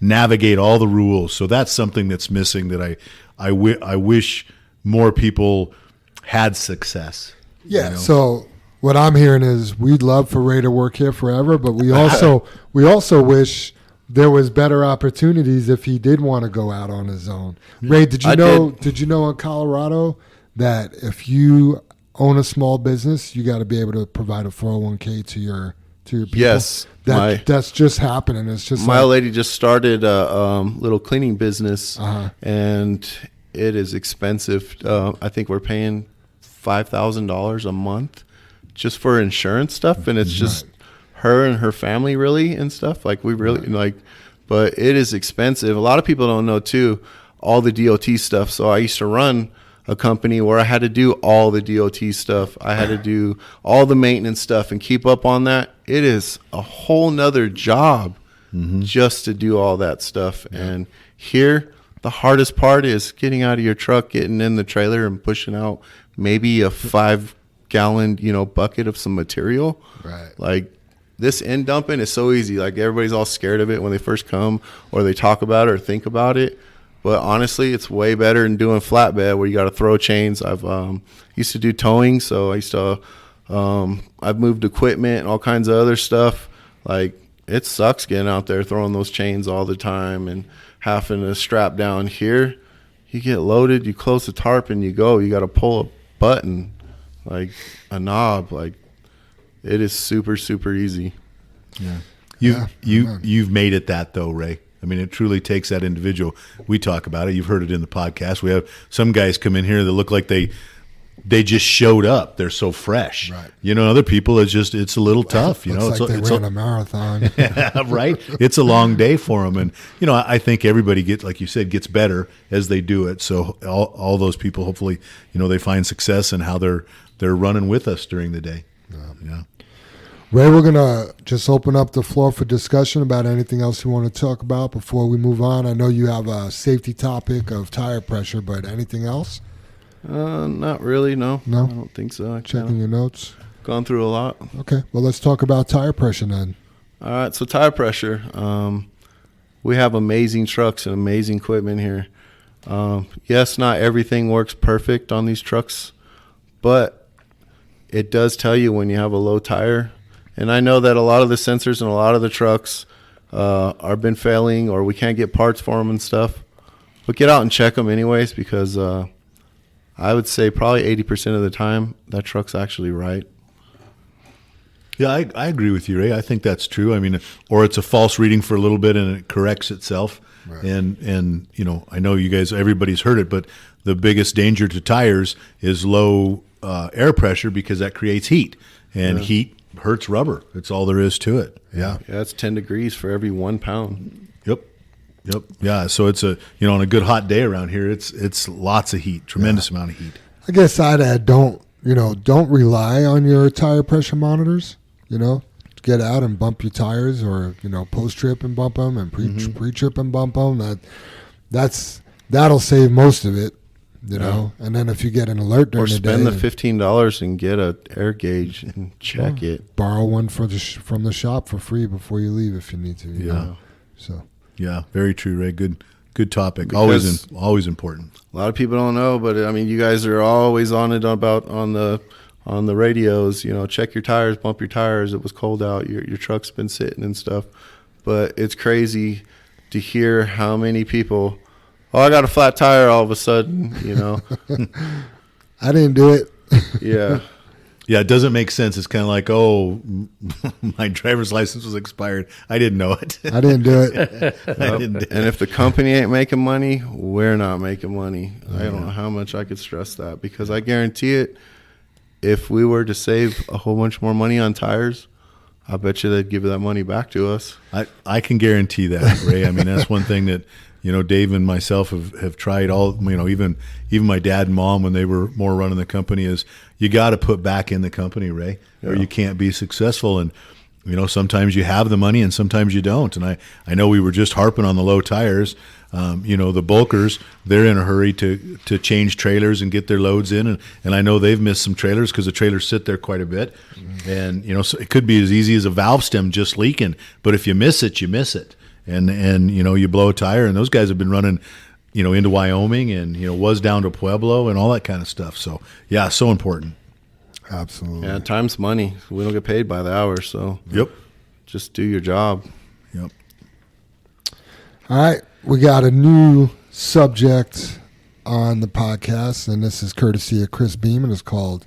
navigate all the rules. So that's something that's missing that I wish more people had success. Yeah. So what I'm hearing is we'd love for Ray to work here forever, but we also wish there was better opportunities if he did want to go out on his own. Ray, did you know in Colorado that if you own a small business, you got to be able to provide a 401k to your people? Yes. That's just happening. It's just my lady just started a little cleaning business, and it is expensive. I think we're paying $5,000 a month just for insurance stuff, and it's just her and her family really and stuff. Like we really but it is expensive. A lot of people don't know too, all the DOT stuff. So I used to run a company where I had to do all the DOT stuff. I had to do all the maintenance stuff and keep up on that. It is a whole nother job just to do all that stuff. Yeah. And here, the hardest part is getting out of your truck, getting in the trailer and pushing out maybe a 5 gallon, bucket of some material. Right. Like this end dumping is so easy. Like everybody's all scared of it when they first come or they talk about it or think about it. But honestly, it's way better than doing flatbed where you got to throw chains. I've used to do towing, so I used to I've moved equipment and all kinds of other stuff. Like it sucks getting out there throwing those chains all the time and having to strap down. Here, you get loaded, you close the tarp and you go. You got to pull a button, like a knob. Like it is super, super easy. Yeah. You've made it that though, Ray. I mean, it truly takes that individual. We talk about it. You've heard it in the podcast. We have some guys come in here that look like they just showed up. They're so fresh. Right. Other people, it's a little tough. Looks like they ran a marathon. Right. It's a long day for them. And, I think everybody gets, like you said, gets better as they do it. So all those people, hopefully, they find success in how they're running with us during the day. Yeah. Ray, we're going to just open up the floor for discussion about anything else you want to talk about before we move on. I know you have a safety topic of tire pressure, but anything else? Not really, no. No? I don't think so. Checking your notes? Gone through a lot. Okay, well, let's talk about tire pressure then. All right, so tire pressure. We have amazing trucks and amazing equipment here. Yes, not everything works perfect on these trucks, but it does tell you when you have a low tire. And I know that a lot of the sensors in a lot of the trucks are been failing or we can't get parts for them and stuff. But get out and check them anyways because I would say probably 80% of the time that truck's actually right. Yeah, I agree with you, Ray. I think that's true. I mean, or it's a false reading for a little bit and it corrects itself. Right. And I know you guys, everybody's heard it, but the biggest danger to tires is low air pressure because that creates heat. And heat hurts rubber. That's all there is to it. Yeah. It's 10 degrees for every 1 pound. Yep. Yeah. So it's on a good hot day around here, it's lots of heat, tremendous amount of heat. I guess I'd add, don't rely on your tire pressure monitors. Get out and bump your tires or, post-trip and bump them and pre-trip and bump them. That'll save most of it. And then if you get an alert during the day, or spend the $15 and get an air gauge and check it. Borrow one from the shop for free before you leave if you need to. Yeah. So. Yeah, very true, Ray. Good topic. Because always important. A lot of people don't know, but I mean, you guys are always on it on the radios. Check your tires, bump your tires. It was cold out. Your truck's been sitting and stuff. But it's crazy to hear how many people. Oh, I got a flat tire all of a sudden, I didn't do it. Yeah. Yeah, it doesn't make sense. It's kind of like, my driver's license was expired. I didn't know it. I didn't do it. And if the company ain't making money, we're not making money. I don't know how much I could stress that because I guarantee it, if we were to save a whole bunch more money on tires, I bet you they'd give that money back to us. I can guarantee that, Ray. I mean, that's one thing that Dave and myself have tried all, even my dad and mom when they were more running the company is you got to put back in the company, Ray, or you can't be successful. And, sometimes you have the money and sometimes you don't. And I know we were just harping on the low tires. The bulkers, they're in a hurry to change trailers and get their loads in. And I know they've missed some trailers because the trailers sit there quite a bit. Mm-hmm. And, so it could be as easy as a valve stem just leaking. But if you miss it, you miss it. And you blow a tire, and those guys have been running, into Wyoming and, was down to Pueblo and all that kind of stuff. So, yeah, so important. Absolutely. Yeah, time's money. We don't get paid by the hour, so just do your job. Yep. All right, we got a new subject on the podcast, and this is courtesy of Chris Beeman. It's called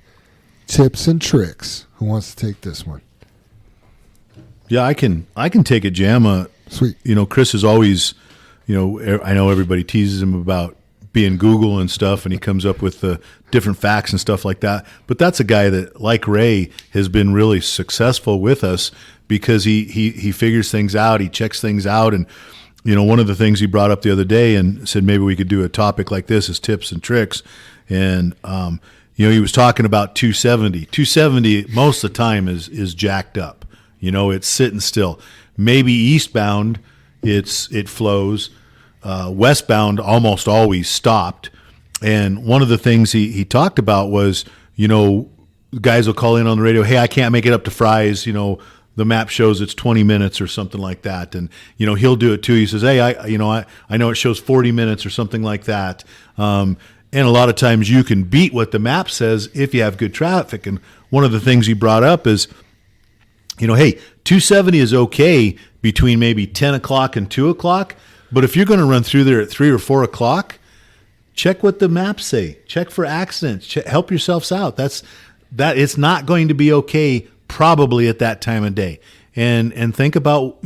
Tips and Tricks. Who wants to take this one? Yeah, I can take it, Jam. Sweet. Chris is always, I know everybody teases him about being Google and stuff, and he comes up with different facts and stuff like that. But that's a guy that, like Ray, has been really successful with us because he figures things out, he checks things out, and one of the things he brought up the other day and said maybe we could do a topic like this is tips and tricks, and he was talking about 270. 270 most of the time is jacked up. It's sitting still. Maybe eastbound, it flows. Westbound almost always stopped. And one of the things he talked about was, guys will call in on the radio, hey, I can't make it up to Fry's, the map shows it's 20 minutes or something like that. And, he'll do it too. He says, hey, I know it shows 40 minutes or something like that. And a lot of times you can beat what the map says if you have good traffic. And one of the things he brought up is, hey, 270 is okay between maybe 10 o'clock and 2 o'clock. But if you're going to run through there at 3 or 4 o'clock, check what the maps say. Check for accidents. Help yourselves out. That it's not going to be okay probably at that time of day. And think about,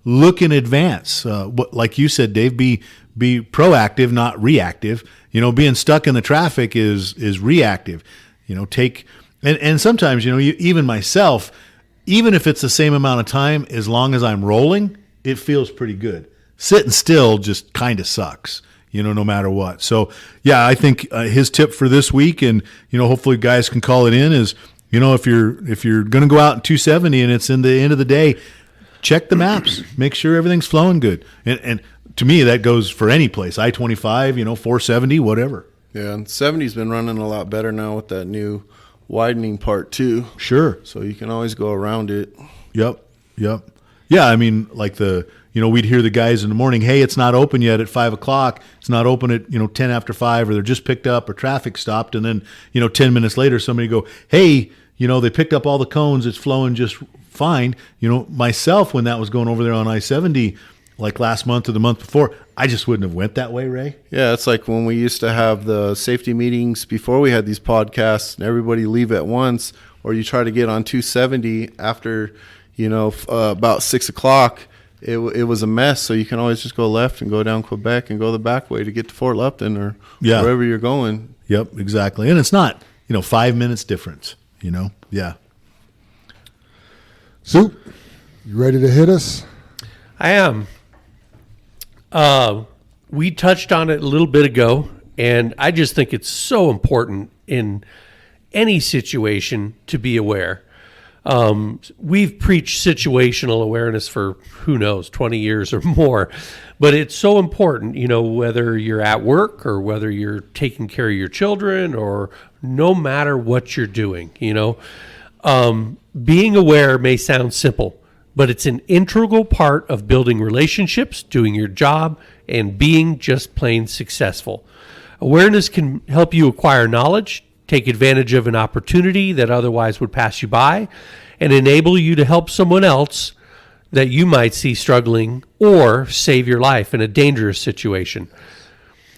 look in advance. Like you said, Dave, be proactive, not reactive. Being stuck in the traffic is reactive. And sometimes, even myself, even if it's the same amount of time, as long as I'm rolling, it feels pretty good. Sitting still just kind of sucks, no matter what. So, yeah, I think his tip for this week, and, hopefully guys can call it in, is, if you're going to go out in 270 and it's in the end of the day, check the maps, make sure everything's flowing good. And to me, that goes for any place, I-25, 470, whatever. Yeah, and 70's been running a lot better now with that new widening part too. Sure. So you can always go around it. Yep. Yeah, I mean, like we'd hear the guys in the morning, hey, it's not open yet at 5 o'clock. It's not open at, 10 after 5, or they're just picked up or traffic stopped. And then, 10 minutes later, somebody go, hey, they picked up all the cones. It's flowing just fine. Myself, when that was going over there on I-70, like last month or the month before, I just wouldn't have went that way, Ray. Yeah, it's like when we used to have the safety meetings before we had these podcasts and everybody leave at once, or you try to get on 270 after, about 6 o'clock. It was a mess, so you can always just go left and go down Quebec and go the back way to get to Fort Lupton or wherever you're going. Yep, exactly. And it's not, 5 minutes difference, Yeah. Soup, you ready to hit us? I am. We touched on it a little bit ago, and I just think it's so important in any situation to be aware. We've preached situational awareness for, 20 years or more, but it's so important, whether you're at work or whether you're taking care of your children or no matter what you're doing, being aware may sound simple, but it's an integral part of building relationships, doing your job, and being just plain successful. Awareness can help you acquire knowledge, take advantage of an opportunity that otherwise would pass you by, and enable you to help someone else that you might see struggling or save your life in a dangerous situation.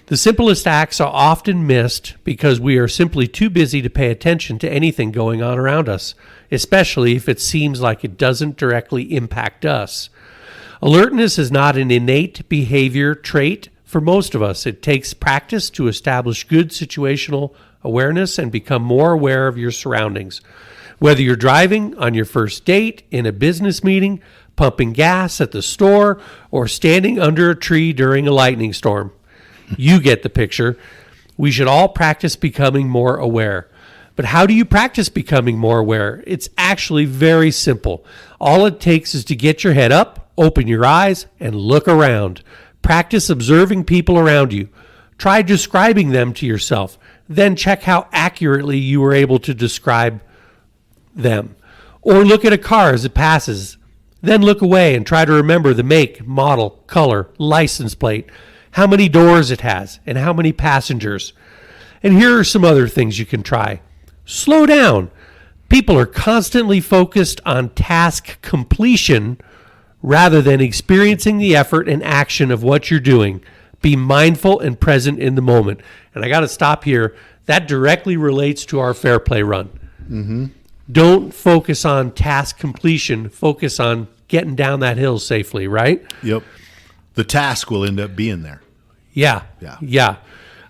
The simplest acts are often missed because we are simply too busy to pay attention to anything going on around us, especially if it seems like it doesn't directly impact us. Alertness is not an innate behavior trait for most of us. It takes practice to establish good situational awareness and become more aware of your surroundings. Whether you're driving, on your first date, in a business meeting, pumping gas at the store, or standing under a tree during a lightning storm. You get the picture. We should all practice becoming more aware. But how do you practice becoming more aware? It's actually very simple. All it takes is to get your head up, open your eyes, and look around. Practice observing people around you. Try describing them to yourself. Then check how accurately you were able to describe them. Or look at a car as it passes. Then look away and try to remember the make, model, color, license plate, how many doors it has, and how many passengers. And here are some other things you can try. Slow down. People are constantly focused on task completion rather than experiencing the effort and action of what you're doing. Be mindful and present in the moment. And I got to stop here. That directly relates to our Fair Play run. Mm-hmm. Don't focus on task completion. Focus on getting down that hill safely, right? Yep. The task will end up being there. Yeah.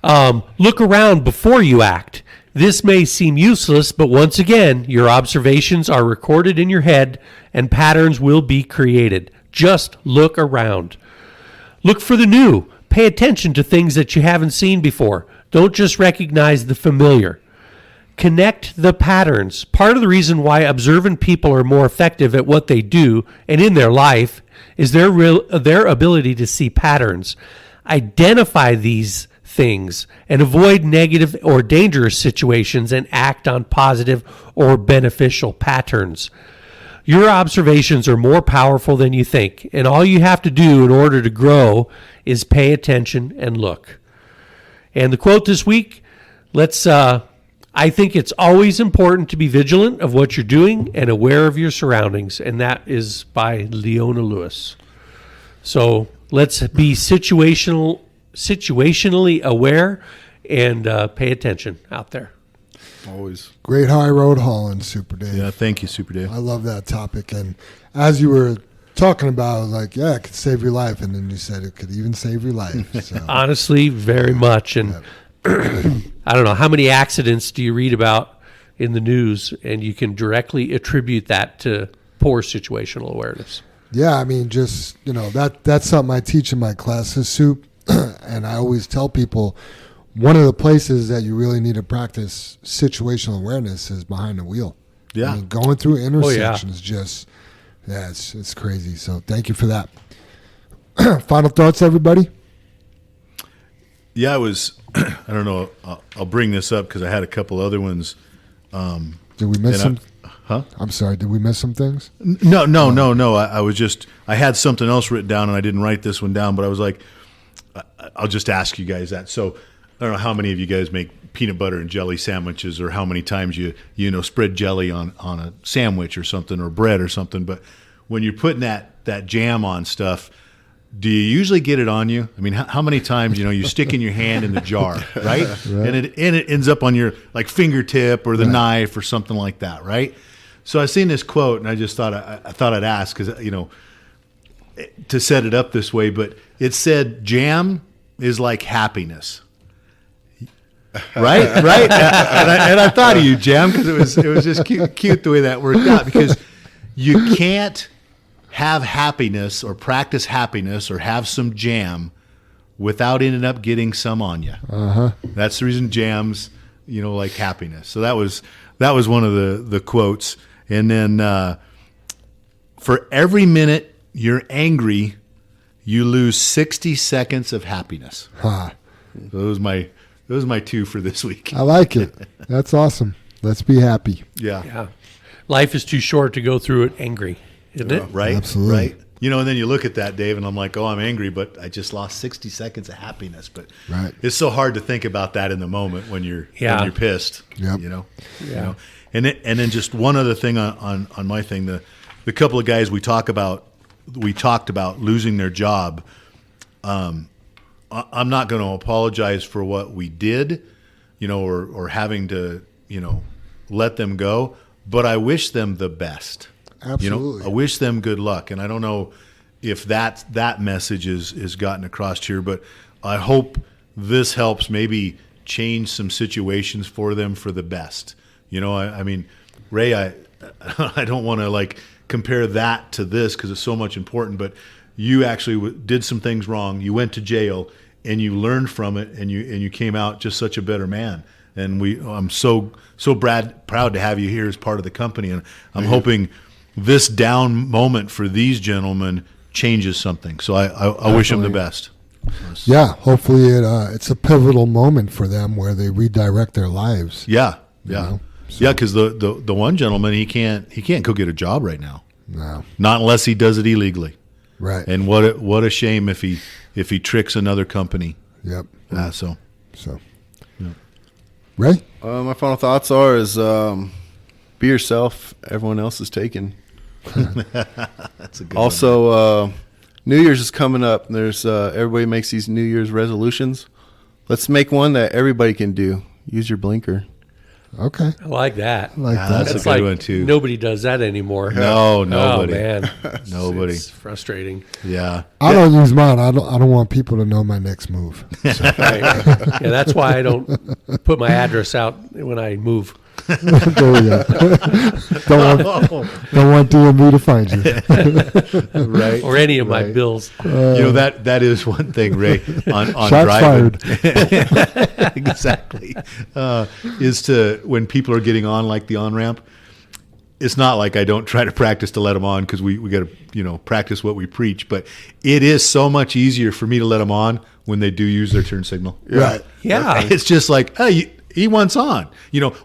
Look around before you act. This may seem useless, but once again, your observations are recorded in your head and patterns will be created. Just look around. Look for the new. Pay attention to things that you haven't seen before. Don't just recognize the familiar. Connect the patterns. Part of the reason why observant people are more effective at what they do and in their life is their ability to see patterns. Identify these things and avoid negative or dangerous situations and act on positive or beneficial patterns. Your observations are more powerful than you think, and all you have to do in order to grow is pay attention and look. And the quote this week, I think it's always important to be vigilant of what you're doing and aware of your surroundings, and that is by Leona Lewis. So let's be situationally aware and pay attention out there. Always. Great high road hauling, Super Dave. Yeah, thank you, Super Dave. I love that topic. And as you were talking about, I was like, yeah, it could save your life. And then you said it could even save your life. So. Honestly, very much. And I don't know, how many accidents do you read about in the news, and you can directly attribute that to poor situational awareness? Yeah, I mean, just, that's something I teach in my classes, Soup. And I always tell people, one of the places that you really need to practice situational awareness is behind the wheel. Yeah. I mean, going through intersections it's crazy. So thank you for that. Final thoughts, everybody? Yeah, I don't know. I'll bring this up because I had a couple other ones. Did we miss some? I'm sorry. Did we miss some things? No. I had something else written down and I didn't write this one down, but I was like, I'll just ask you guys that. So I don't know how many of you guys make peanut butter and jelly sandwiches, or how many times you spread jelly on a sandwich or something, or bread or something. But when you're putting that jam on stuff, do you usually get it on you? I mean, how many times you stick in your hand in the jar, right? And it ends up on your fingertip or the knife or something like that, right? So I seen this quote and I just thought I thought I'd ask because to set it up this way, but it said jam is like happiness. Right. And I thought of you, Jam, because it was just cute the way that worked out, because you can't have happiness or practice happiness or have some jam without ending up getting some on you. That's the reason jams, like happiness. So that was one of the quotes. And then for every minute you're angry, you lose 60 seconds of happiness. So those are my two for this week. I like it. That's awesome. Let's be happy. Yeah. Life is too short to go through it angry, isn't it? Right. Absolutely. Right. And then you look at that, Dave, and I'm like, oh, I'm angry, but I just lost 60 seconds of happiness. But it's so hard to think about that in the moment when you're pissed. Yep. Yeah. And then just one other thing on my thing, the couple of guys we talked about losing their job. I'm not going to apologize for what we did, or having to, let them go, but I wish them the best. Absolutely. I wish them good luck. And I don't know if that message is gotten across here, but I hope this helps maybe change some situations for them for the best. I mean, Ray, I don't want to compare that to this because it's so much important, but you actually did some things wrong. You went to jail and you learned from it, and you came out just such a better man. And I'm so proud to have you here as part of the company. And I'm hoping this down moment for these gentlemen changes something. So I wish them the best. Yeah, hopefully it's a pivotal moment for them where they redirect their lives. Yeah. So. Yeah, because the one gentleman, he can't go get a job right now. No. Not unless he does it illegally. Right. And what a shame if he tricks another company. Yep. So. Yeah. Ray? My final thoughts is be yourself. Everyone else is taken. That's a good Also, New Year's is coming up. There's everybody makes these New Year's resolutions. Let's make one that everybody can do. Use your blinker. Okay. I like that. That's a good one too. Nobody does that anymore. No, nobody. Oh, man. Nobody. It's frustrating. Yeah. I don't use mine. I don't want people to know my next move. So. Right. Yeah, that's why I don't put my address out when I move. There we go. don't want DMV to find you. Right. Or any of my bills. That is one thing, Ray, on Shots driving. fired. Exactly. Is to when people are getting on like the on-ramp, it's not like I don't try to practice to let them on because we got to, practice what we preach. But it is so much easier for me to let them on when they do use their turn signal. Right. Yeah. It's just like, hey, he wants on.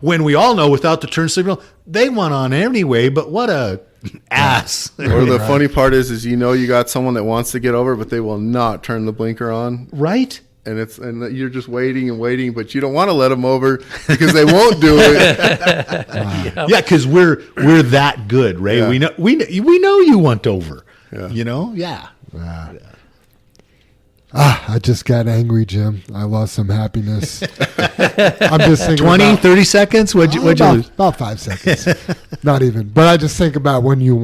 When we all know without the turn signal, they want on anyway, but what a ass. Or the funny part is you got someone that wants to get over, but they will not turn the blinker on. Right? And you're just waiting and waiting, but you don't want to let them over because they won't do it. Yeah, because we're that good, Ray. Yeah. We know you want over. Yeah. Yeah. I just got angry, Jim. I lost some happiness. I'm just thinking 20, 30 seconds? What'd you lose? About 5 seconds. Not even. But I just think about when you're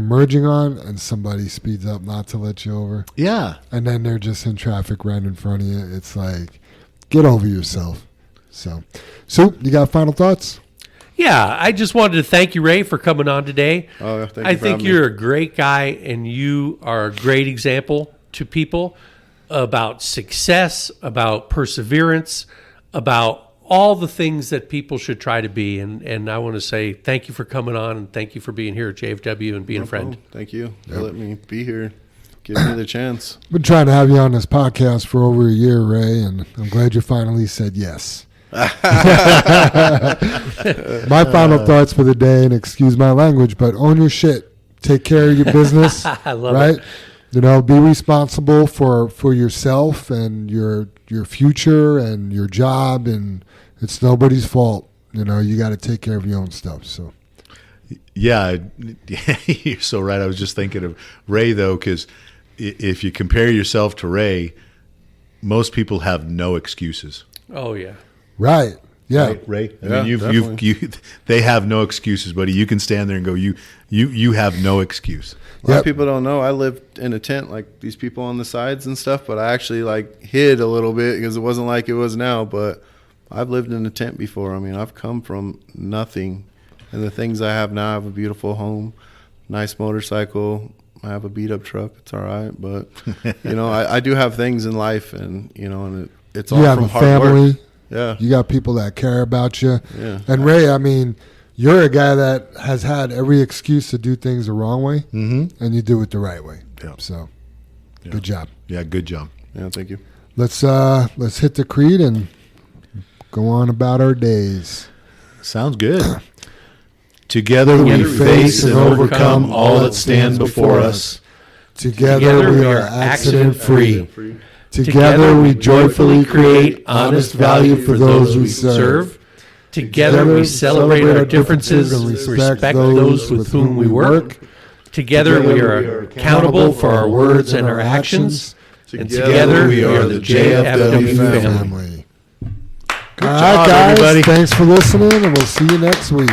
merging on and somebody speeds up not to let you over. Yeah. And then they're just in traffic right in front of you. It's like, get over yourself. So, you got final thoughts? Yeah, I just wanted to thank you, Ray, for coming on today. Oh, thank you I for think having you're me. a great guy, and you are a great example to people about success, about perseverance, about all the things that people should try to be. And I want to say thank you for coming on, and thank you for being here at JFW and being a friend. Thank you for letting me be here. Give me the chance. Been trying to have you on this podcast for over a year, Ray, and I'm glad you finally said yes. My final thoughts for the day, and excuse my language, but own your shit. Take care of your business. I love right? it. Be responsible for yourself and your future and your job, and it's nobody's fault. You got to take care of your own stuff. So, yeah, you're so right. I was just thinking of Ray though, because if you compare yourself to Ray, most people have no excuses. Oh, yeah. right. Yeah. Right, Ray. I Yeah, mean, they have no excuses, buddy. You can stand there and go, you have no excuse. A lot of people don't know I lived in a tent like these people on the sides and stuff, but I actually hid a little bit because it wasn't like it was now. But I've lived in a tent before. I mean, I've come from nothing, and the things I have now, I have a beautiful home, nice motorcycle. I have a beat up truck. It's all right, but I do have things in life, and and it's all You have from a hard family. work. Yeah, You got people that care about you. Yeah. And Ray, I mean, you're a guy that has had every excuse to do things the wrong way, and you do it the right way. Yeah. So, good job. Yeah, good job. yeah. Thank you. Let's hit the creed and go on about our days. Sounds good. Together we face and overcome all that stands before us. Together we are accident free. Together we joyfully create honest value for those we serve. Together we celebrate our differences and respect those with whom we work. Together we are accountable for our words and our actions. And together we are the JFW family. All right, guys. everybody. Thanks for listening, and we'll see you next week.